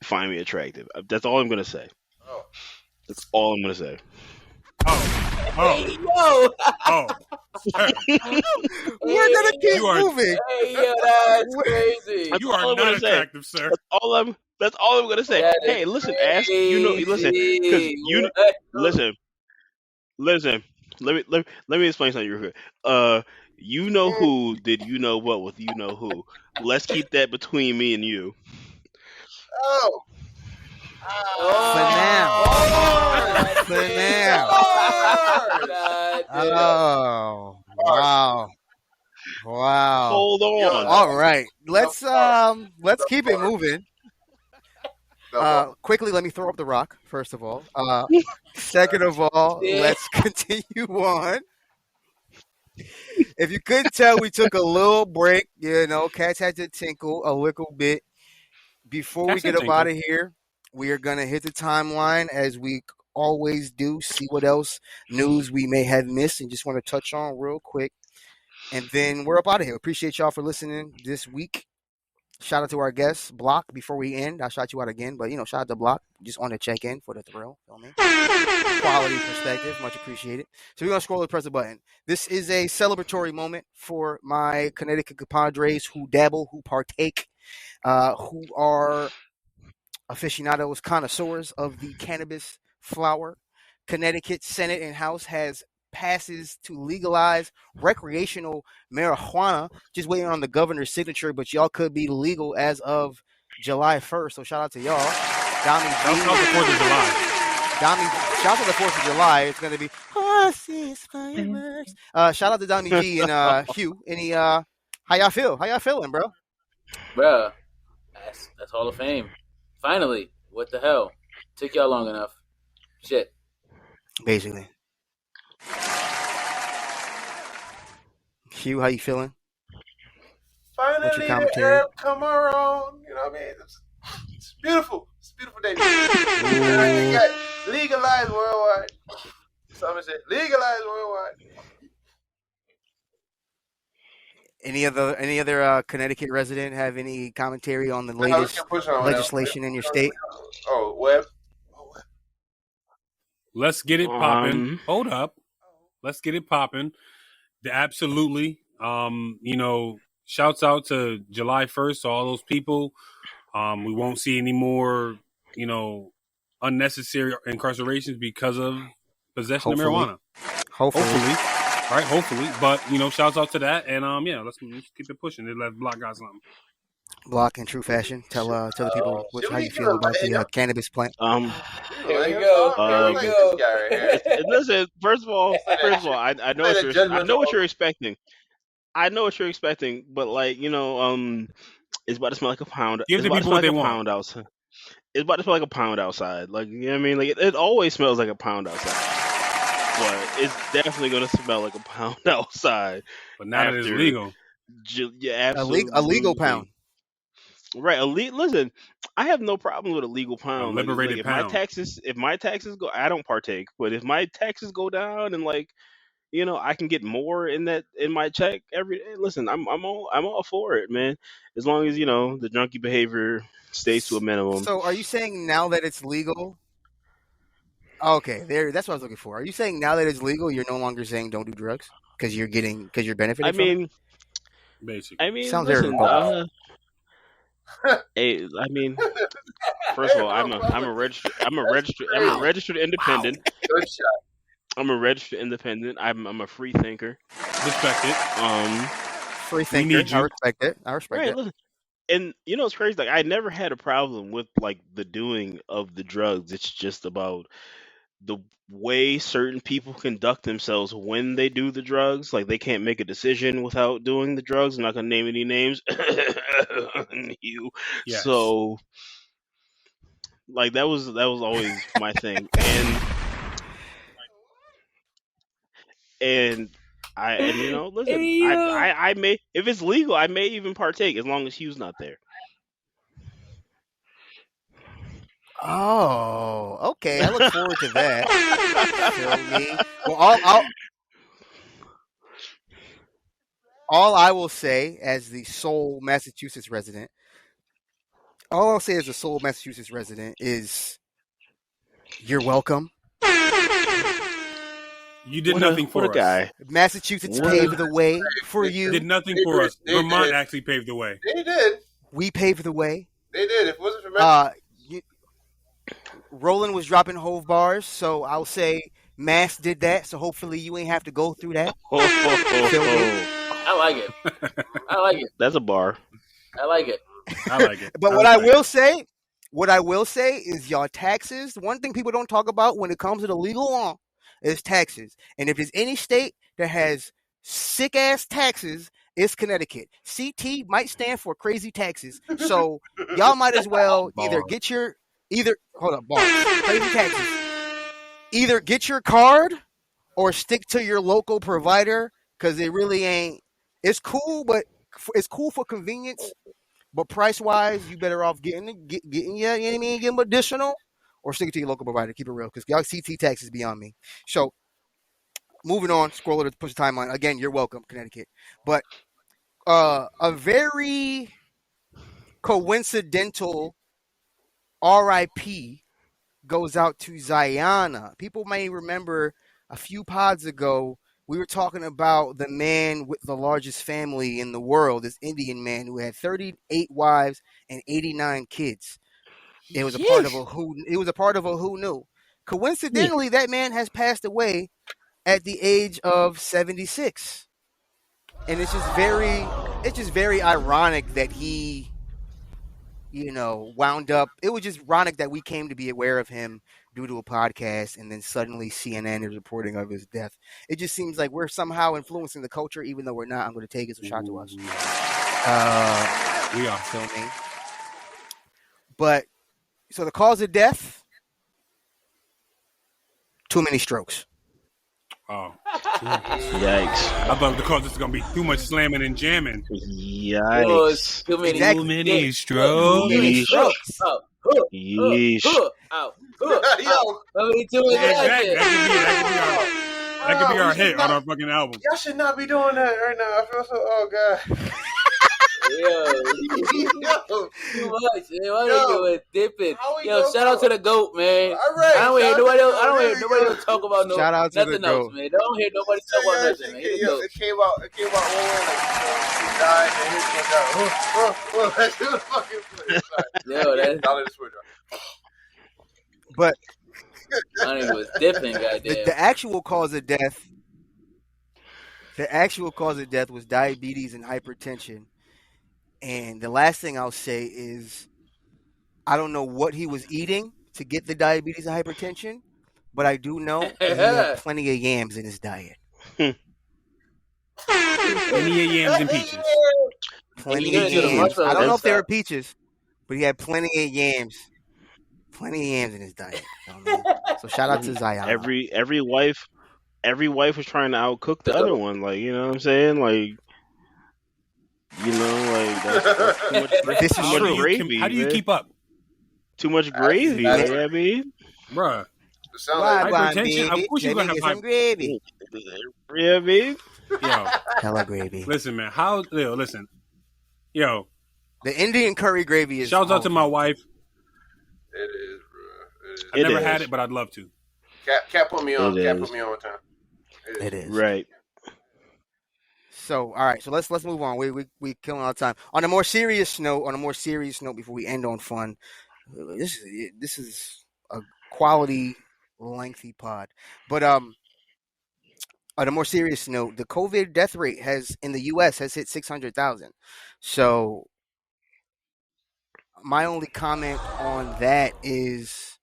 find me attractive. That's all I'm gonna say. Oh. That's all I'm gonna say. Hey, yo. We're gonna keep moving. Hey, yo, that's crazy. You are not attractive, sir. That's all I'm gonna say. Hey, listen, ask listen, because listen. Let me explain something real quick. You know who did you know what with you know who? Let's keep that between me and you. Oh. For now. Oh, wow. Hold on. All right. Let's keep it moving. Quickly, let me throw up the rock, first of all. Second of all, let's continue on. If you couldn't tell, we took a little break. Cats had to tinkle a little bit. Before we get up out of here, we are going to hit the timeline as we always do, see what else news we may have missed and just want to touch on real quick. And then we're up out of here. Appreciate y'all for listening this week. Shout out to our guests, Block. Before we end, I shout you out again, but shout out to Block. Just on the check in for the thrill. Feel me? Quality perspective, much appreciated. So we're gonna scroll and press the button. This is a celebratory moment for my Connecticut compadres who dabble, who partake, who are aficionados, connoisseurs of the cannabis flower. Connecticut Senate and House has passes to legalize recreational marijuana. Just waiting on the governor's signature, but y'all could be legal as of July 1st. So shout out to y'all. Dami G. Shout out the 4th of July. Shout out to the 4th of July. It's going to be, I see fireworks. Shout out to Dami G and Hugh. How y'all feel? How y'all feeling, bro? Bruh, that's Hall of Fame. Finally, what the hell? Took y'all long enough. Shit. Basically. Hugh, how you feeling? Finally, what's your commentary? Arab come around. You know what I mean? It's beautiful. It's a beautiful day. You got legalized worldwide. Somebody said legalized worldwide. Any other Connecticut resident have any commentary on the latest legislation in your state? Oh, Web. Let's get it popping. Hold up. Let's get it popping. Absolutely. Shouts out to July 1st to all those people. We won't see any more, unnecessary incarcerations because of possession of marijuana. Hopefully. All right, hopefully. But, shouts out to that. And, let's keep it pushing. Let Block got something. Block in true fashion. Tell the people how you feel about the cannabis plant. Here we go. Listen, first of all, I know what you're expecting. I know what you're expecting, but it's about to smell like a pound. Give the people what they want. Outside. It's about to smell like a pound outside. Like, you know what I mean? Like it always smells like a pound outside, but it's definitely gonna smell like a pound outside. But now that it's legal, yeah, absolutely. A legal pound. Right, listen, I have no problem with a legal pound. Liberated pound. If my taxes go, I don't partake. But if my taxes go down and I can get more in my check every day. Listen, I'm all for it, man. As long as the junkie behavior stays to a minimum. So, are you saying now that it's legal? Okay, that's what I was looking for. Are you saying now that it's legal, you're no longer saying don't do drugs because you're benefiting? Basically, sounds listen, hey, first of all, I'm a registered independent. Good shot. I'm a registered independent. I'm a free thinker. Respect it. Free thinker. I respect it. Right, listen. And it's crazy. Like, I never had a problem with the doing of the drugs. It's just about the way certain people conduct themselves when they do the drugs. Like, they can't make a decision without doing the drugs. I'm not gonna name any names. You. Yes. So, that was always my thing, and listen, I may, if it's legal, I may even partake as long as Hugh's not there. Oh, okay. I look forward to that. Feel me? Well, all I will say as the sole Massachusetts resident, is you're welcome. You did nothing for us. Guy. Massachusetts paved the way for you. Did nothing for us. Vermont actually paved the way. They did. We paved the way. They did. If it wasn't for Massachusetts. Roland was dropping Hove bars, so I'll say Mass did that, so hopefully you ain't have to go through that. I like it. That's a bar. I like it. But what I will say is y'all taxes. One thing people don't talk about when it comes to the legal law is taxes. And if there's any state that has sick ass taxes, it's Connecticut. CT might stand for crazy taxes. So y'all might as well crazy taxes. Either get your card or stick to your local provider because it really ain't. It's cool, but it's cool for convenience. But price wise, you better off getting getting additional or stick to your local provider. Keep it real because y'all CT taxes beyond me. So moving on, scroller to push the timeline again. You're welcome, Connecticut. But a very coincidental RIP goes out to Zayana. People may remember a few pods ago, we were talking about the man with the largest family in the world, this Indian man who had 38 wives and 89 kids. It was a part of a who knew. Coincidentally, that man has passed away at the age of 76. And it's just very ironic that he wound up. It was just ironic that we came to be aware of him due to a podcast, and then suddenly CNN is reporting of his death. It just seems like we're somehow influencing the culture, even though we're not. I'm going to take it as a shot to us. We are filming. But so the cause of death: too many strokes. Oh, yikes! I thought the cause this is gonna be too much slamming and jamming. Yikes! Too many strokes. Too many strokes. Yeesh. That could be our hit on our fucking album. Y'all should not be doing that right now. I feel so. Oh god. Too much, man. Why they doing dipping? Shout out to the GOAT, man. All right. I don't hear nobody else talk about Shout out to nothing the else, GOAT. man. Don't hear nobody talk about nothing, man. It came out one way, like, he died, and he's going down. That's the fucking place. That's dollar to switch. But Honey was dipping, goddamn. The actual cause of death. The actual cause of death was diabetes and hypertension. And the last thing I'll say is, I don't know what he was eating to get the diabetes and hypertension, but I do know he had plenty of yams in his diet. Plenty of yams and peaches. Plenty of yams. I don't know if they were peaches, but he had plenty of yams. Plenty of yams in his diet. So shout out to Zion. Every wife was trying to outcook the other one. Like, you know what I'm saying? Like, that's too much, this is true. Gravy. How do you keep up? Too much gravy. You know what I mean? Bruh. Hypertension. Of course you're gonna have some gravy. Yeah, babe. Yo, hella gravy. Listen, man. Listen. Yo. The Indian curry gravy is. Shouts out to my wife. It is, bro. I've never had it, but I'd love to. Cat put me on. Cat put me on one time. It is. Right. So, all right. So let's move on. We killing our time. On a more serious note, before we end on fun, this is a quality, lengthy pod. But on a more serious note, the COVID death rate in the U.S. has hit 600,000. So my only comment on that is,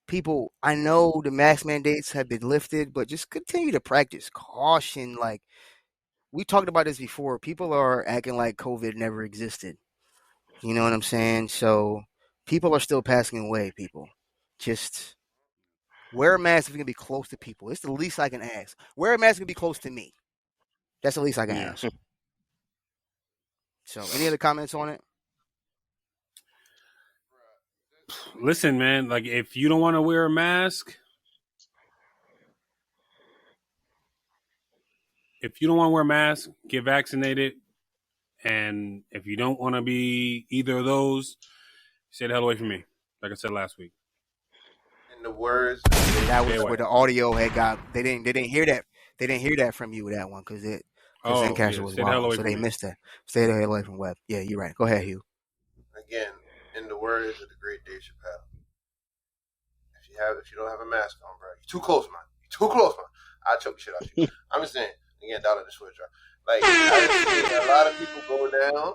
people, I know the mask mandates have been lifted, but just continue to practice caution. Like, we talked about this before. People are acting like COVID never existed. You know what I'm saying? So people are still passing away, people. Just wear a mask if you're going to be close to people. It's the least I can ask. Wear a mask if you're going to be close to me. That's the least I can ask. So, any other comments on it? Listen, man, like, if you don't want to wear a mask, get vaccinated. And if you don't want to be either of those, stay the hell away from me. Like I said last week. In the words, that was where the audio had got. They didn't hear that. They didn't hear that from you with that one because Zencaster was wild, so they missed that. Stay the hell away from Webb. Yeah, you're right. Go ahead, Hugh. Again, in the words of the great Dave Chappelle, if you don't have a mask on, bro, you're too close, man. I'll choke the shit out of you. I'm just saying, again, dollar to switch, right? Like, I've seen a lot of people go down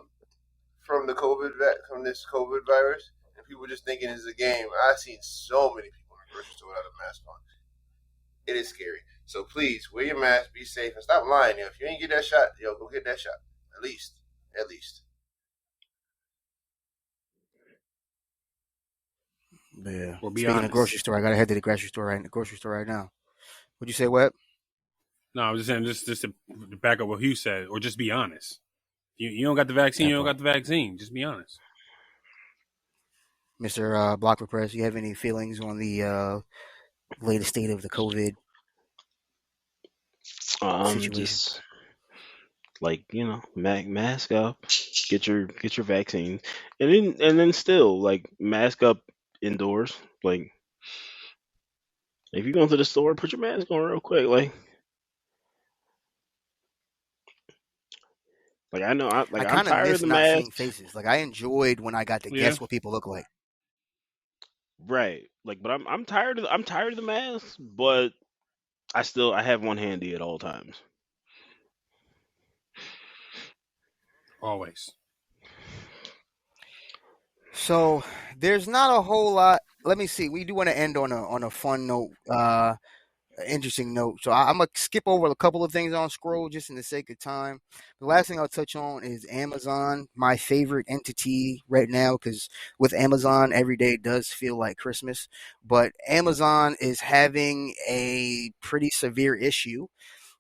from this COVID virus, and people just thinking it's a game. I've seen so many people in the grocery store without a mask on. It is scary. So please, wear your mask, be safe, and stop lying. If you ain't get that shot, go get that shot. At least. Yeah. Well, Speaking of grocery store, I gotta head to the grocery store right now. What'd you say, Webb? No, I was just saying, just to back up what Hugh said, or just be honest. You don't got the vaccine, you don't got the vaccine. Just be honest. Mr. Blocker Press, you have any feelings on the latest state of the COVID situation? Just like, mask up, get your vaccine, and then still, like, mask up indoors. Like, if you go to the store, put your mask on real quick. Like I know, I'm tired of the not mask. Seeing faces. Like, I enjoyed when I got to guess what people look like. Right. Like, but I'm tired of the mask, but I have one handy at all times. Always. So there's not a whole lot. Let me see. We do want to end on a fun note, interesting note. So I'm gonna skip over a couple of things on scroll just in the sake of time. The last thing I'll touch on is Amazon, my favorite entity right now, because with Amazon every day does feel like Christmas. But Amazon is having a pretty severe issue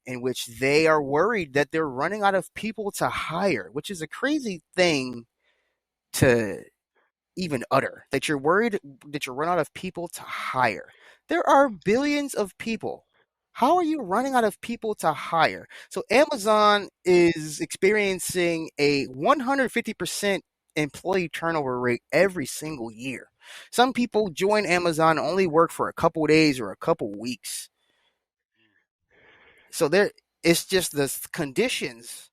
in which they are worried that they're running out of people to hire, which is a crazy thing to even utter. That you're worried that you're running out of people to hire. There are billions of people. How are you running out of people to hire? So Amazon is experiencing a 150% employee turnover rate every single year. Some people join Amazon and only work for a couple days or a couple weeks. So it's just the conditions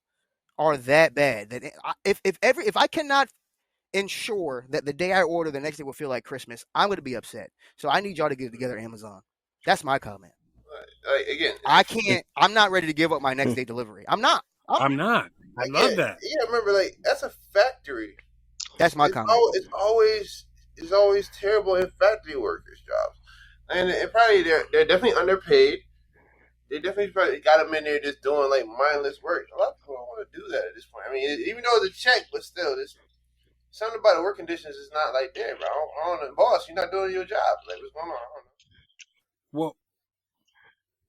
are that bad that if I cannot ensure that the day I order, the next day will feel like Christmas, I'm going to be upset. So I need y'all to get it together, Amazon. That's my comment. Again, I can't. I'm not ready to give up my next day delivery. I'm not. I'm not. I love that. Yeah, remember, like, that's a factory. That's my comment. It's always terrible in factory workers' jobs, and probably they're definitely underpaid. They definitely probably got them in there just doing like mindless work. A lot of people don't want to do that at this point. I mean, even though it's a check, but still, this something about the work conditions is not like there, bro. I don't know, boss, you're not doing your job. Like, what's going on? I don't know.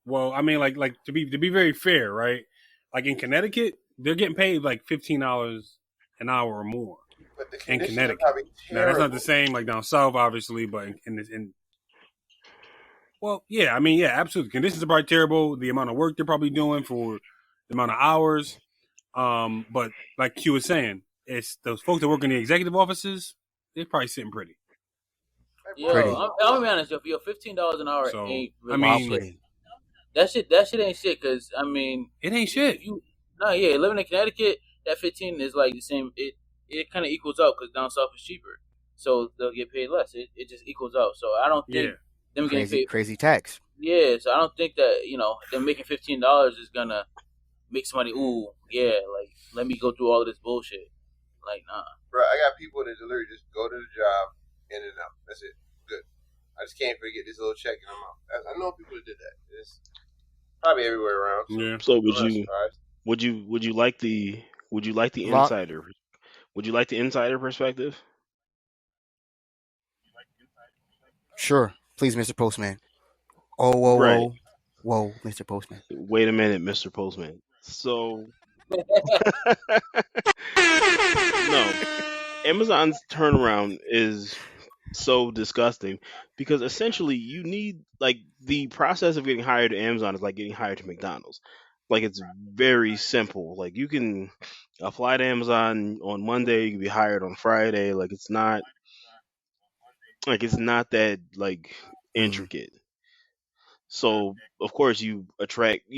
Well, I mean, like to be very fair, right? Like in Connecticut, they're getting paid like $15 an hour or more. But the in conditions Connecticut. are probably Now that's not terrible. the same like down south, obviously, but well, yeah, I mean, yeah, absolutely. Conditions are probably terrible. The amount of work they're probably doing for the amount of hours. But like Q was saying, it's those folks that work in the executive offices, they're probably sitting pretty. Yo, Pretty. I'm gonna be honest, yo, $15 an hour So, ain't I really mean, shit. That shit ain't shit. Cause I mean, it ain't shit. Living in Connecticut, that 15 is like the same. It kind of equals out because down south is cheaper, so they'll get paid less. It just equals out. So I don't think them getting paid crazy tax. Yeah, so I don't think that them making $15 is gonna make somebody like let me go through all of this bullshit. Like nah. Bro, I got people that literally just go to the job in and out. That's it. Good. I just can't forget this little check in the mouth. I know people that did that. It's probably everywhere around. So, Yeah. So would you like the insider? Would you like the insider perspective? Sure, please, Mr. Postman. Whoa, Right. whoa, Mr. Postman. Wait a minute, Mr. Postman. So no, Amazon's turnaround is so disgusting because essentially you need like the process of getting hired to Amazon is like getting hired to McDonald's. Like it's very simple. Like you can apply to Amazon on Monday, you can be hired on Friday. Like it's not that like intricate. So of course you attract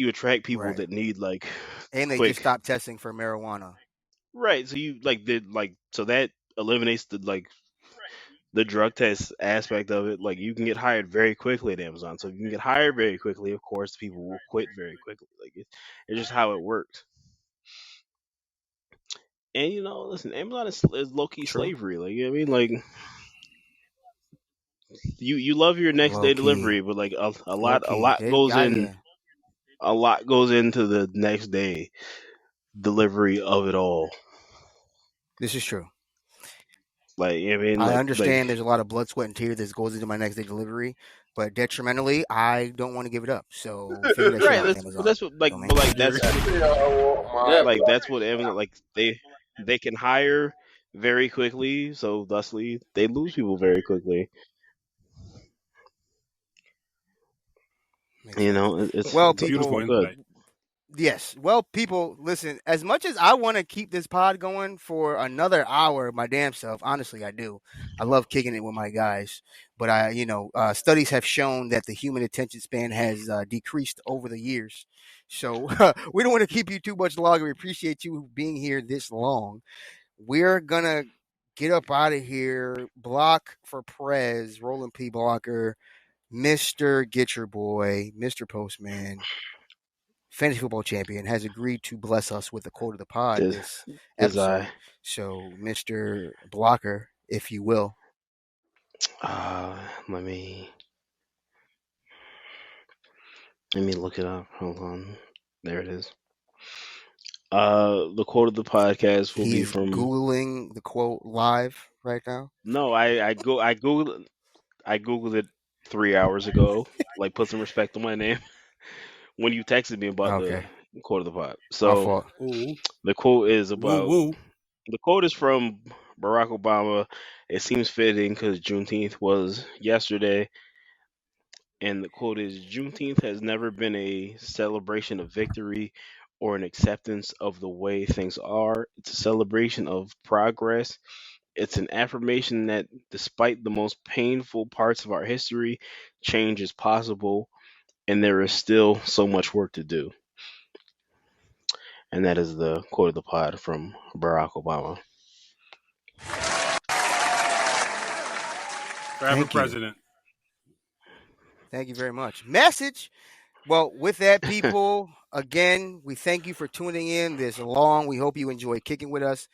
people Right. that need like And they quick. just stopped testing for marijuana. Right. So you so that eliminates the drug test aspect of it. Like you can get hired very quickly at Amazon. So if you can get hired very quickly, of course people will quit very quickly. Like it's just how it works. And listen, Amazon is low key slavery. Like you know what I mean, like you love your next day delivery, but like a lot goes in. A lot goes into the next day delivery of it all. This is true. Like I mean, I understand there's a lot of blood, sweat, and tears that goes into my next day delivery, but detrimentally, I don't want to give it up. So figure that shit out, Amazon. That's what that's what Amazon like they can hire very quickly, so thusly they lose people very quickly. It's people. Good. Yes. Well, people, listen, as much as I want to keep this pod going for another hour, my damn self, honestly, I do. I love kicking it with my guys. But studies have shown that the human attention span has decreased over the years. So we don't want to keep you too much longer. We appreciate you being here this long. We're going to get up out of here. Block for Prez, Roland P. Blocker, Mr. Get Your Boy, Mr. Postman. Fantasy football champion, has agreed to bless us with the quote of the pod this episode. So, Mr. Blocker, if you will. Let me look it up. Hold on. There it is. The quote of the podcast will be He's from. Googling the quote live right now. No, I googled it 3 hours ago. Like, put some respect on my name when you texted me about Okay, the quote of the pod. my So fault. Ooh, the quote is woo, about. woo. The quote is from Barack Obama. It seems fitting because Juneteenth was yesterday. And the quote is, Juneteenth has never been a celebration of victory or an acceptance of the way things are. It's a celebration of progress. It's an affirmation that despite the most painful parts of our history, change is possible and there is still so much work to do. And that is the quote of the pod from Barack Obama. Forever Thank you. president. Thank you very much. Message. Well, with that, people, again, we thank you for tuning in this long. We hope you enjoy kicking with us.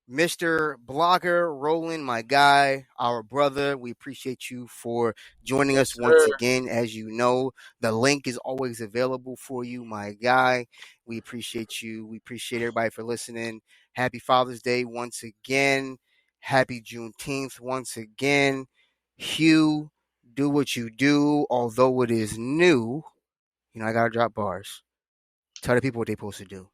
Mr. Blogger, Roland, my guy, our brother, we appreciate you for joining us once again. As you know, the link is always available for you, my guy. We appreciate you. We appreciate everybody for listening. Happy Father's Day once again. Happy Juneteenth once again. Hugh, do what you do, although it is new. You know, I got to drop bars. Tell the people what they're supposed to do.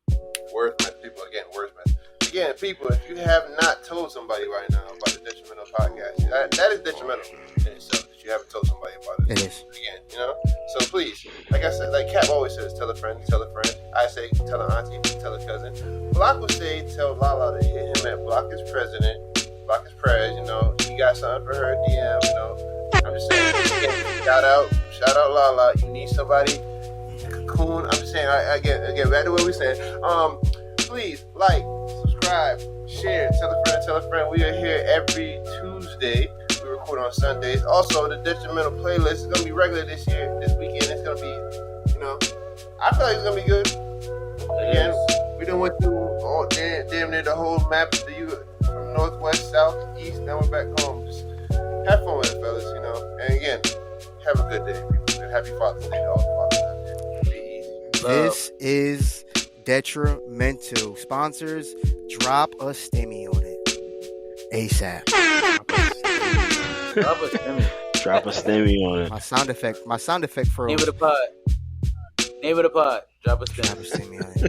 Wordsmith, people, again, wordsmith. Again, people, if you have not told somebody right now about the Detrimental podcast, that is detrimental in itself, that you haven't told somebody about it. It is. Again, you know? So please, like I said, like Cap always says, tell a friend, tell a friend. I say, tell an auntie, tell a cousin. Block will say, tell Lala to hit him at Block is President, Block is Prez, you know? He got something for her DM, you know? I'm just saying, again, shout out Lala. You need somebody. Cocoon. I'm just saying, again, back to what we're saying. Please like, subscribe, share, tell a friend. We are here every Tuesday. We record on Sundays. Also, the Detrimental playlist is gonna be regular this weekend. It's gonna be, you know, I feel like it's gonna be good. Again, we done went through all damn near the whole map of the U from northwest, south, east. Now we're back home. Just have fun with it, fellas. You know. And again, have a good day, people. And happy Father's Day to all the fathers out there. Be easy. This is Detrimental. Sponsors, drop a Stimmy on it ASAP. Drop a Stimmy. Drop a Stimmy on it. My sound effect froze. Name of the pod. Drop a Stimmy. Drop a Stimmy on it.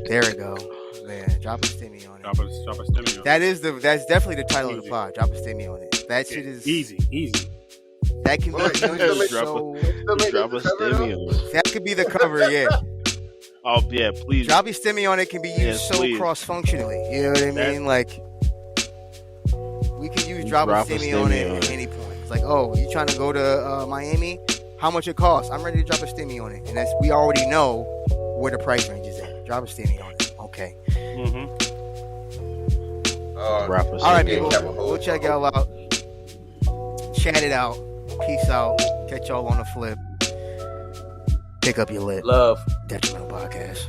There we go. Man, drop a Stimmy on it. Drop a Stimmy on it. That's definitely the title of the pod. Drop a Stimmy on it. That shit is easy. That can be Drop a Stimmy on it. That could be the cover, yeah. Oh yeah, please. Drop a Stimmy on it can be used cross-functionally. You know what I mean? Like, we could use drop a Stimmy on it at any point. It's like, oh, you trying to go to Miami? How much it costs? I'm ready to drop a Stimmy on it. And we already know where the price range is at. Drop a Stimmy on it. Okay. Mm-hmm. All right, people. We'll check y'all out. Chat it out. Peace out. Catch y'all on the flip. Pick up your lip. Love. Detrimental Podcast.